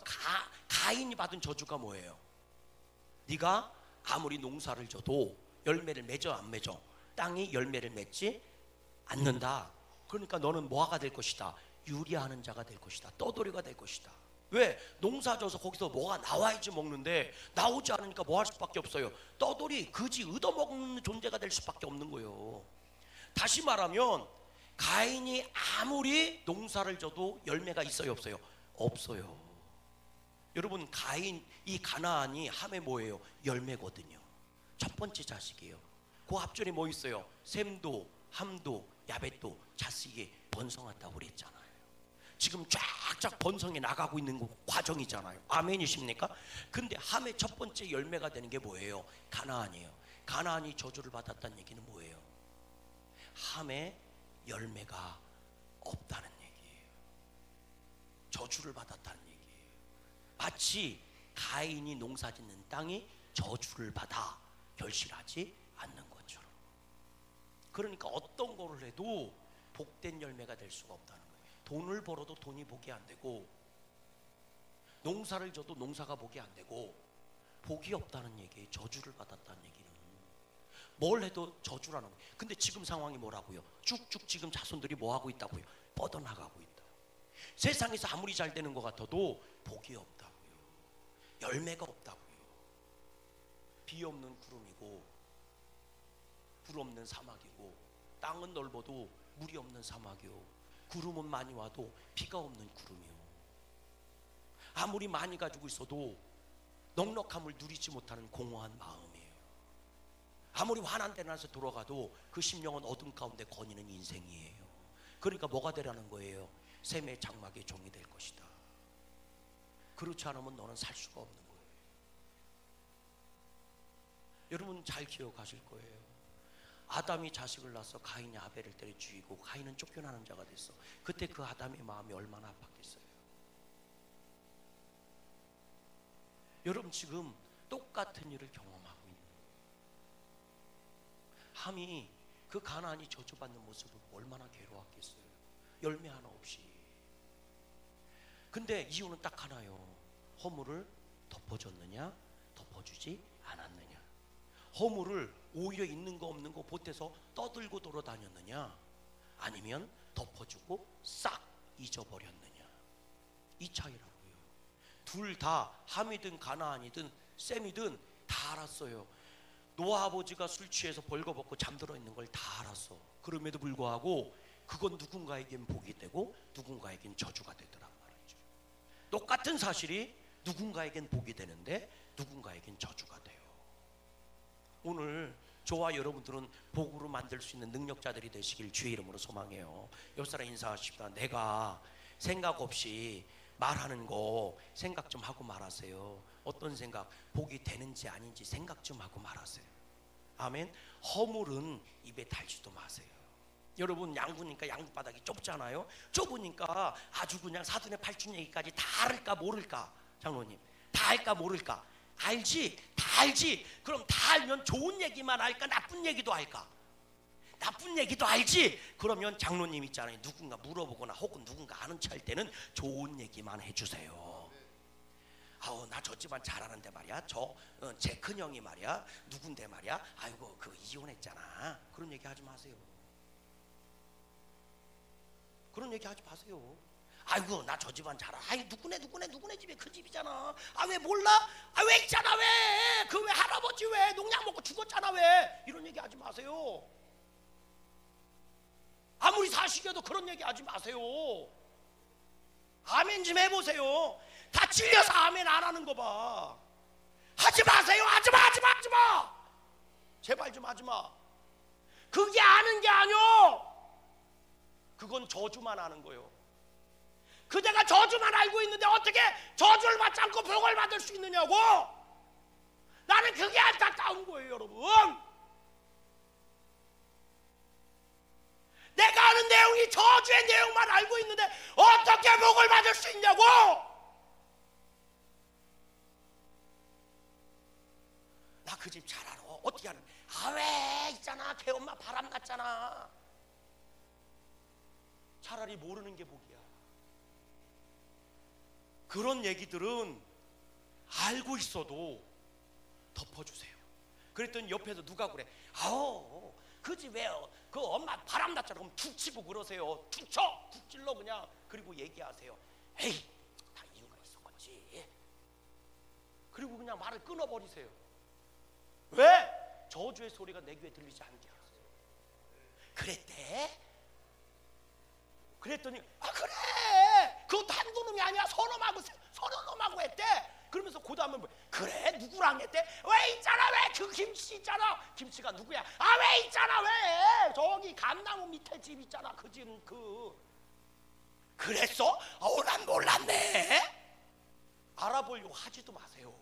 가인이 받은 저주가 뭐예요? 네가 아무리 농사를 져도 열매를 맺어 안 맺어? 땅이 열매를 맺지 않는다. 그러니까 너는 뭐가 될 것이다? 유리하는 자가 될 것이다. 떠돌이가 될 것이다. 왜? 농사져서 거기서 뭐가 나와야지 먹는데 나오지 않으니까 뭐 할 수밖에 없어요? 떠돌이, 그지 얻어먹는 존재가 될 수밖에 없는 거예요. 다시 말하면 가인이 아무리 농사를 져도 열매가 있어요 없어요? 없어요. 여러분 이 가나안이 함의 뭐예요? 열매거든요. 첫 번째 자식이에요. 그 앞줄에 뭐 있어요? 셈도 함도 야벳도 자식이 번성한다고 그랬잖아요. 지금 쫙쫙 번성해 나가고 있는 과정이잖아요. 아멘이십니까? 근데 함의 첫 번째 열매가 되는 게 뭐예요? 가나안이에요. 가나안이 저주를 받았다는 얘기는 뭐예요? 함의 열매가 없다는 얘기예요. 저주를 받았다는 얘기예요. 마치 가인이 농사 짓는 땅이 저주를 받아 결실하지 않는 것처럼. 그러니까 어떤 거를 해도 복된 열매가 될 수가 없다는 거예요. 돈을 벌어도 돈이 복이 안 되고 농사를 져도 농사가 복이 안 되고 복이 없다는 얘기예요. 저주를 받았다는 얘기는. 뭘 해도 저주라는 거예요. 근데 지금 상황이 뭐라고요? 쭉쭉 지금 자손들이 뭐 하고 있다고요? 뻗어나가고 있다. 세상에서 아무리 잘 되는 것 같아도 복이 없다고요. 열매가 없다고요. 비 없는 구름이고 불 없는 사막이고, 땅은 넓어도 물이 없는 사막이요, 구름은 많이 와도 비가 없는 구름이요, 아무리 많이 가지고 있어도 넉넉함을 누리지 못하는 공허한 마음이에요. 아무리 환한 데 나서 돌아가도 그 심령은 어둠 가운데 거니는 인생이에요. 그러니까 뭐가 되라는 거예요? 샘의 장막의 종이 될 것이다. 그렇지 않으면 너는 살 수가 없는 거예요. 여러분 잘 기억하실 거예요. 아담이 자식을 낳아서 가인이 아벨을 때려 죽이고 가인은 쫓겨나는 자가 됐어. 그때 그 아담의 마음이 얼마나 아팠겠어요. 여러분 지금 똑같은 일을 경험하고 있는 거예요. 함이 그 가나안이 저주받는 모습을 얼마나 괴로웠겠어요. 열매 하나 없이. 근데 이유는 딱 하나요. 허물을 덮어줬느냐 덮어주지 않았느냐. 허물을 오히려 있는 거 없는 거 보태서 떠들고 돌아다녔느냐, 아니면 덮어주고 싹 잊어버렸느냐. 이 차이라고요. 둘 다 함이든 가나안이든 셈이든 다 알았어요. 노아 아버지가 술 취해서 벌거벗고 잠들어 있는 걸 다 알았어. 그럼에도 불구하고 그건 누군가에겐 복이 되고 누군가에겐 저주가 되더란 말이죠. 똑같은 사실이 누군가에겐 복이 되는데 누군가에겐 저주가 돼요. 오늘 저와 여러분들은 복으로 만들 수 있는 능력자들이 되시길 주의 이름으로 소망해요. 옆 사람 인사하십시다. 내가 생각 없이 말하는 거 생각 좀 하고 말하세요. 어떤 생각? 복이 되는지 아닌지 생각 좀 하고 말하세요. 아멘. 허물은 입에 달지도 마세요. 여러분 양구니까 양바닥이 좁잖아요. 좁으니까 아주 그냥 사돈의 팔촌 얘기까지 다 알을까 모를까? 장로님 다 알까 모를까? 알지? 다 알지? 그럼 다 알면 좋은 얘기만 할까? 나쁜 얘기도 할까? 나쁜 얘기도 알지? 그러면 장로님 있잖아요. 누군가 물어보거나 혹은 누군가 아는 체 할 때는 좋은 얘기만 해주세요. 아우 나 저 집안 잘하는데 말이야. 제 큰형이 말이야. 누군데 말이야. 아이고 그 이혼했잖아. 그런 얘기 하지 마세요. 그런 얘기 하지 마세요. 아이고 나 저 집안 잘 알아. 아이 누구네 집에 그 집이잖아. 아 왜 몰라? 아 왜 있잖아 왜? 그 왜 할아버지 왜 농약 먹고 죽었잖아 왜? 이런 얘기 하지 마세요. 아무리 사시겨도 그런 얘기 하지 마세요. 아멘 좀 해보세요. 다 찔려서 아멘 안 하는 거 봐. 하지 마세요. 하지 마. 제발 좀 하지 마. 그게 아는 게 아니오. 그건 저주만 아는 거예요. 그대가 저주만 알고 있는데 어떻게 저주를 받지 않고 복을 받을 수 있느냐고. 나는 그게 안타까운 거예요 여러분. 내가 아는 내용이 저주의 내용만 알고 있는데 어떻게 복을 받을 수 있냐고. 나 그 집 잘 알아. 어떻게 하는? 아 왜 있잖아 걔 엄마 바람 났잖아. 차라리 모르는 게 복이야. 그런 얘기들은 알고 있어도 덮어주세요. 그랬더니 옆에서 누가 그래. 아우 그 집에요 그 엄마 바람 났잖아. 그럼 툭 치고 그러세요. 툭 쳐! 툭 찔러 그냥. 그리고 얘기하세요. 에이 다 이유가 있었겠지. 그리고 그냥 말을 끊어버리세요. 왜? 저주의 소리가 내 귀에 들리지 않게 하세요. 그랬대? 그랬더니 아 그래 그것도 한두 놈이 아니야. 서너 놈하고 했대. 그러면서 그 다음에 뭐 그래 누구랑 했대? 왜 있잖아 왜 그 김치 있잖아. 김치가 누구야? 아 왜 있잖아 왜 저기 감나무 밑에 집 있잖아 그 집 그랬어? 난 몰랐네. 알아보려고 하지도 마세요.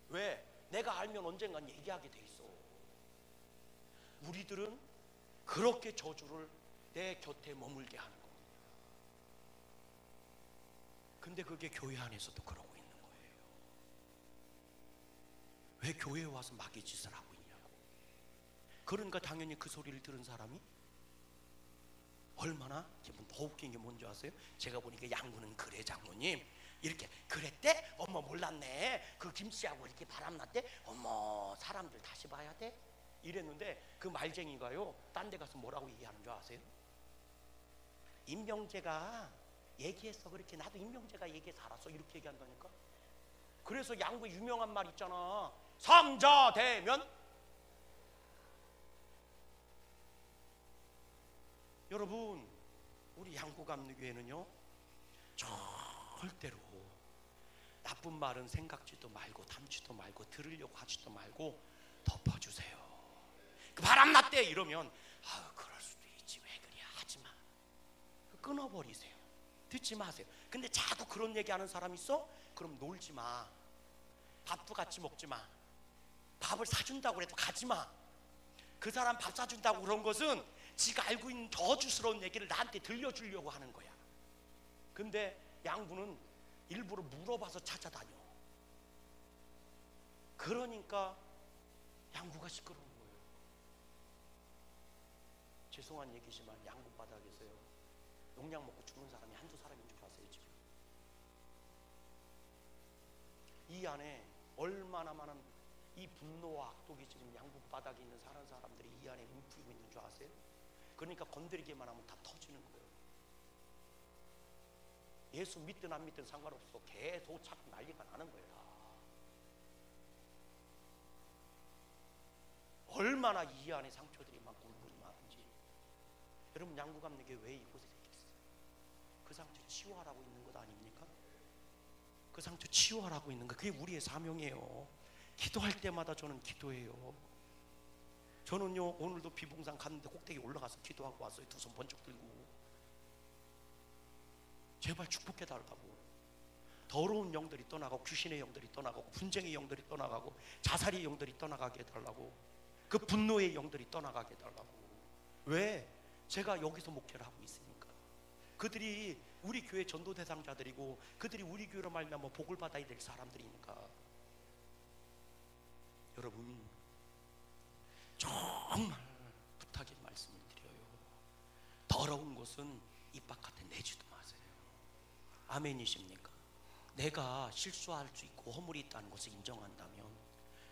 왜? 내가 알면 언젠간 얘기하게 돼 있어. 우리들은 그렇게 저주를 내 곁에 머물게 하는 겁니다. 근데 그게 교회 안에서도 그러고 있는 거예요. 왜 교회에 와서 마귀 짓을 하고 있냐고. 그러니까 당연히 그 소리를 들은 사람이 얼마나 기분 더 웃긴 게 뭔지 아세요? 제가 보니까 양구는 그래 장모님 이렇게 그랬대? 어머 몰랐네. 그 김씨하고 이렇게 바람났대? 어머 사람들 다시 봐야 돼? 이랬는데 그 말쟁이가요 딴 데 가서 뭐라고 얘기하는 줄 아세요? 임명재가 얘기했어. 그렇게 나도 임명재가 얘기해서 알았어. 이렇게 얘기한다니까. 그래서 양구에 유명한 말 있잖아. 삼자대면. 여러분, 우리 양구감리교회는요 절대로 나쁜 말은 생각지도 말고 담지도 말고 들으려고 하지도 말고 덮어주세요. 그 바람났대 이러면 그럴 수도 있지, 왜 그래, 하지마. 끊어버리세요. 듣지 마세요. 근데 자꾸 그런 얘기하는 사람 있어? 그럼 놀지마. 밥도 같이 먹지마. 밥을 사준다고 해도 가지마. 그 사람 밥 사준다고 그런 것은 지가 알고 있는 저주스러운 얘기를 나한테 들려주려고 하는 거야. 근데 양구는 일부러 물어봐서 찾아다녀. 그러니까 양구가 시끄러운 거예요. 죄송한 얘기지만 양구 바닥에서요 농약 먹고 죽는 사람이 한두 사람인 줄 아세요? 지금 이 안에 얼마나 많은 이 분노와 악독이 지금 양구 바닥에 있는 사람들이 이 안에 움푹이고 있는 줄 아세요? 그러니까 건드리기만 하면 다 터지는 거예요. 예수 믿든 안 믿든 상관없어. 계속 자꾸 난리가 나는 거예요. 얼마나 이 안에 상처들이 많고 울분이 많은지. 여러분, 양구감리교회 왜 이곳에 있겠어요? 그 상처 치유하라고 있는 것 아닙니까? 그 상처 치유하라고 있는 거, 그게 우리의 사명이에요. 기도할 때마다 저는 기도해요. 저는요 오늘도 비봉산 갔는데 꼭대기 올라가서 기도하고 왔어요. 두 손 번쩍 들고 제발 축복해달라고. 더러운 영들이 떠나가고 귀신의 영들이 떠나가고 분쟁의 영들이 떠나가고 자살의 영들이 떠나가게 해달라고. 그 분노의 영들이 떠나가게 해달라고. 왜? 제가 여기서 목회를 하고 있으니까. 그들이 우리 교회 전도 대상자들이고 그들이 우리 교회로 말미암아 복을 받아야 될 사람들이니까. 여러분, 정말 부탁의 말씀을 드려요. 더러운 것은 입 바깥에 내지도 마세요. 아멘이십니까? 내가 실수할 수 있고 허물이 있다는 것을 인정한다면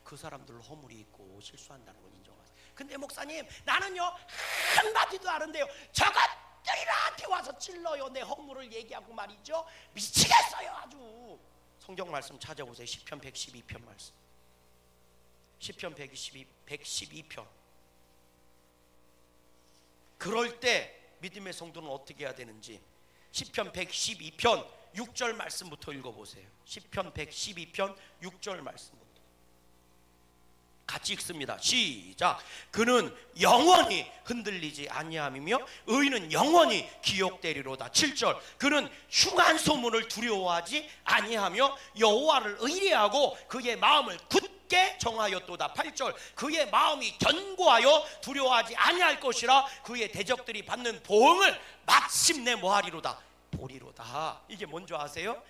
그 사람들 허물이 있고 실수한다는 걸 인정하세요. 근데 목사님, 나는요 한마디도 안 하는데요 저것들이 나한테 와서 찔러요. 내 허물을 얘기하고 말이죠. 미치겠어요 아주. 성경 말씀 찾아보세요. 시편 112편 말씀. 시편 112편. 그럴 때 믿음의 성도는 어떻게 해야 되는지 시편 112편 6절 말씀부터 읽어보세요. 시편 112편 6절 말씀부터 같이 읽습니다. 시작. 그는 영원히 흔들리지 아니함이며 의인은 영원히 기억되리로다. 7절. 그는 흉한 소문을 두려워하지 아니하며 여호와를 의뢰하고 그의 마음을 굳게 정하였도다. 8절. 그의 마음이 견고하여 두려워하지 아니할 것이라 그의 대적들이 받는 보응을 마침내 뭐하리로다? 보리로다. 이게 뭔지 아세요?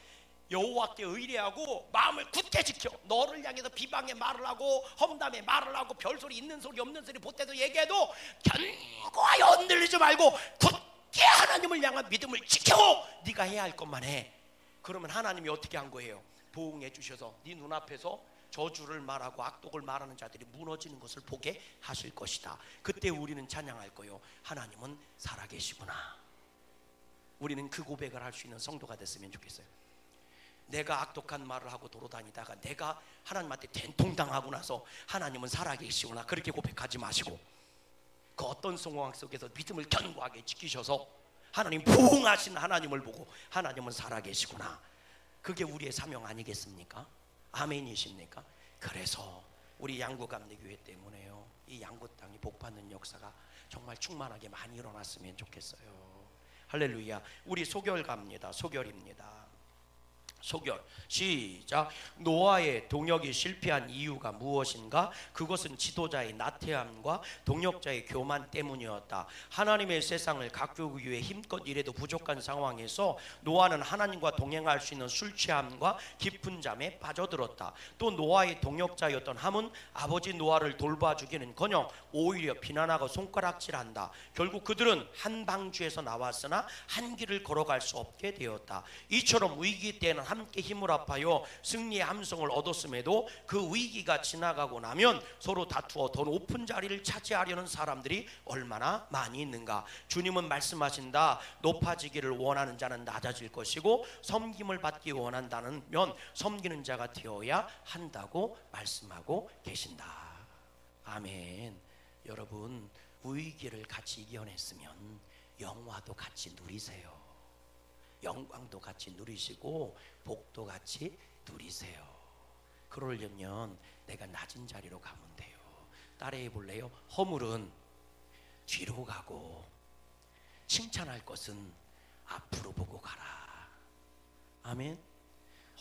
여호와께 의뢰하고 마음을 굳게 지켜. 너를 향해서 비방의 말을 하고 험담의 말을 하고 별소리 있는 소리 없는 소리 보태서 얘기해도 견고하여 흔들리지 말고 굳게 하나님을 향한 믿음을 지켜. 네가 해야 할 것만 해. 그러면 하나님이 어떻게 한 거예요? 보응해 주셔서 네 눈앞에서 저주를 말하고 악독을 말하는 자들이 무너지는 것을 보게 하실 것이다. 그때 우리는 찬양할 거예요. 하나님은 살아계시구나. 우리는 그 고백을 할 수 있는 성도가 됐으면 좋겠어요. 내가 악독한 말을 하고 돌아다니다가 내가 하나님한테 된통당하고 나서 하나님은 살아계시구나 그렇게 고백하지 마시고 그 어떤 상황 속에서 믿음을 견고하게 지키셔서 하나님 부흥하신 하나님을 보고 하나님은 살아계시구나. 그게 우리의 사명 아니겠습니까? 아멘이십니까? 그래서 우리 양구감리교회 때문에요 이 양구 땅이 복받는 역사가 정말 충만하게 많이 일어났으면 좋겠어요. 할렐루야. 우리 소결 갑니다. 소결입니다. 소결. 시작. 노아의 동역이 실패한 이유가 무엇인가? 그것은 지도자의 나태함과 동역자의 교만 때문이었다. 하나님의 세상을 가꾸기 위해 힘껏 일해도 부족한 상황에서 노아는 하나님과 동행할 수 있는 술 취함과 깊은 잠에 빠져들었다. 또 노아의 동역자였던 함은 아버지 노아를 돌봐주기는커녕 오히려 비난하고 손가락질한다. 결국 그들은 한 방주에서 나왔으나 한 길을 걸어갈 수 없게 되었다. 이처럼 위기 때에는 함께 힘을 합하여 승리의 함성을 얻었음에도 그 위기가 지나가고 나면 서로 다투어 더 높은 자리를 차지하려는 사람들이 얼마나 많이 있는가. 주님은 말씀하신다. 높아지기를 원하는 자는 낮아질 것이고 섬김을 받기 원한다면 섬기는 자가 되어야 한다고 말씀하고 계신다. 아멘. 여러분, 위기를 같이 이겨냈으면 영화도 같이 누리세요. 영광도 같이 누리시고 복도 같이 누리세요. 그러려면 내가 낮은 자리로 가면 돼요. 따라해 볼래요? 허물은 뒤로 가고 칭찬할 것은 앞으로 보고 가라. 아멘.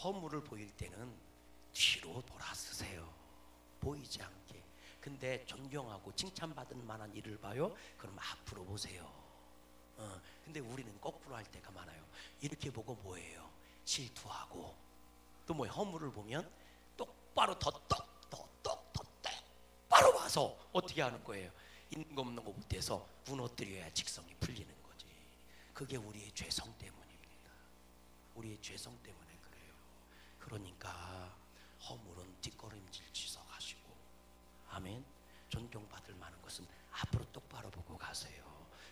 허물을 보일 때는 뒤로 돌아서세요. 보이지 않게. 근데 존경하고 칭찬받을 만한 일을 봐요? 그럼 앞으로 보세요. 근데 우리는 거꾸로 할 때가 많아요. 이렇게 보고 뭐예요? 질투하고 또 뭐 허물을 보면 똑바로 더 똑바로 와서 어떻게 하는 거예요? 있는 거 없는 거 못해서 무너뜨려야 직성이 풀리는 거지. 그게 우리의 죄성 때문입니다. 우리의 죄성 때문에 그래요. 그러니까 허물은 뒷걸음질 치서가시고, 아멘. 존경받을 만한 것은 앞으로 똑바로 보고 가세요.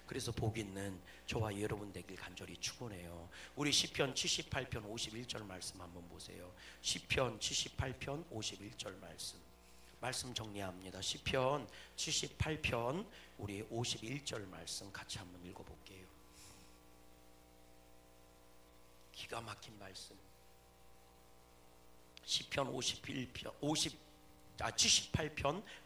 그래서 복 있는 저와 여러분 되길 간절히 축원해요. 우리 시편 78편 51절 말씀 한번 보세요. 시편 78편 51절 말씀 정리합니다. 시편 78편 우리 51절 말씀 같이 한번 읽어볼게요. 기가 막힌 말씀. 시편 78편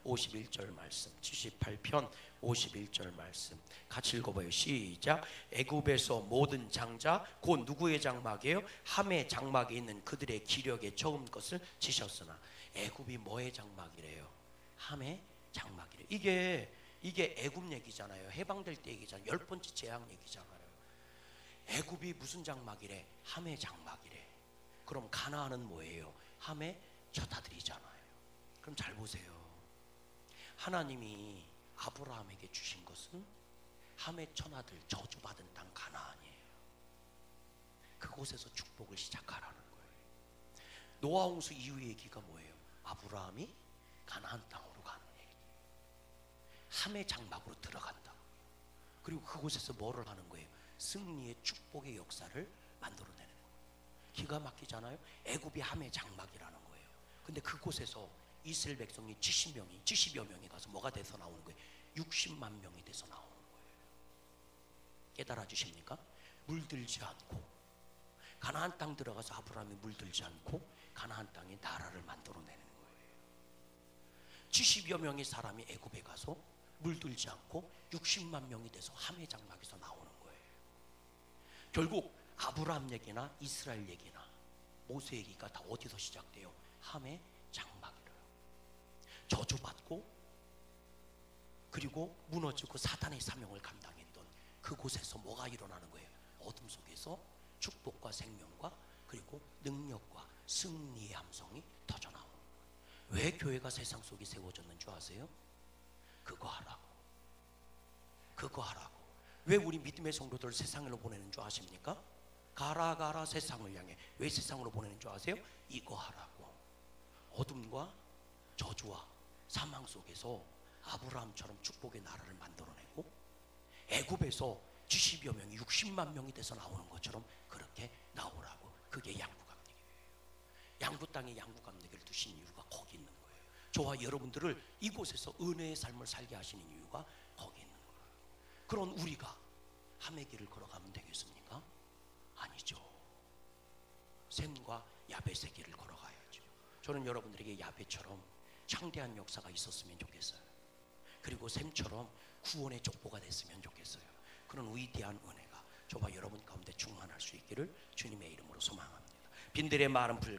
51절 말씀. 78편 51절 말씀 같이 읽어봐요. 시작. 애굽에서 모든 장자 곧 누구의 장막이에요? 함의 장막에 있는 그들의 기력의 처음 것을 지셨으나. 애굽이 뭐의 장막이래요? 함의 장막이래요. 이게 애굽 얘기잖아요. 해방될 때 얘기잖아요. 10번째 재앙 얘기잖아요. 애굽이 무슨 장막이래? 함의 장막이래. 그럼 가나안은 뭐예요? 함의 처자들이잖아요. 그럼 잘 보세요. 하나님이 아브라함에게 주신 것은 함의 천하들 저주받은 땅 가나안이에요. 그곳에서 축복을 시작하라는 거예요. 노아 홍수 이후 얘기가 뭐예요? 아브라함이 가나안 땅으로 가는 얘기. 함의 장막으로 들어간다. 그리고 그곳에서 뭐를 하는 거예요? 승리의 축복의 역사를 만들어내는 거예요. 기가 막히잖아요. 애굽이 함의 장막이라는 거예요. 근데 그곳에서 이스라엘 백성이 70여 명이 가서 뭐가 돼서 나오는 거예요? 60만 명이 돼서 나오는 거예요. 깨달아 주십니까? 물들지 않고 가나안 땅 들어가서 아브라함이 물들지 않고 가나안 땅에 나라를 만들어내는 거예요. 70여 명의 사람이 애굽에 가서 물들지 않고 60만 명이 돼서 함의 장막에서 나오는 거예요. 결국 아브라함 얘기나 이스라엘 얘기나 모세 얘기가 다 어디서 시작돼요? 함의 장막이래요. 저주받고 그리고 무너지고 사단의 사명을 감당했던 그곳에서 뭐가 일어나는 거예요? 어둠 속에서 축복과 생명과 그리고 능력과 승리의 함성이 터져 나오는 거예요. 왜 교회가 세상 속에 세워졌는 줄 아세요? 그거 하라고. 왜 우리 믿음의 성도들 세상으로 보내는 줄 아십니까? 가라 세상을 향해. 왜 세상으로 보내는 줄 아세요? 이거 하라고. 어둠과 저주와 사망 속에서 아브라함처럼 축복의 나라를 만들어내고 애굽에서 70여 명이 60만 명이 돼서 나오는 것처럼 그렇게 나오라고. 그게 양구감리교예요. 양구 땅에 양구감리교를 두신 이유가 거기 있는 거예요. 저와 여러분들을 이곳에서 은혜의 삶을 살게 하시는 이유가 거기 있는 거예요. 그런 우리가 함의 길을 걸어가면 되겠습니까? 아니죠. 샘과 야벳의 길을 걸어가야죠. 저는 여러분들에게 야벳처럼 창대한 역사가 있었으면 좋겠어요. 그리고 샘처럼 구원의 족보가 됐으면 좋겠어요. 그런 위대한 은혜가 저와 여러분 가운데 충만할 수 있기를 주님의 이름으로 소망합니다. 빈들의 마른 불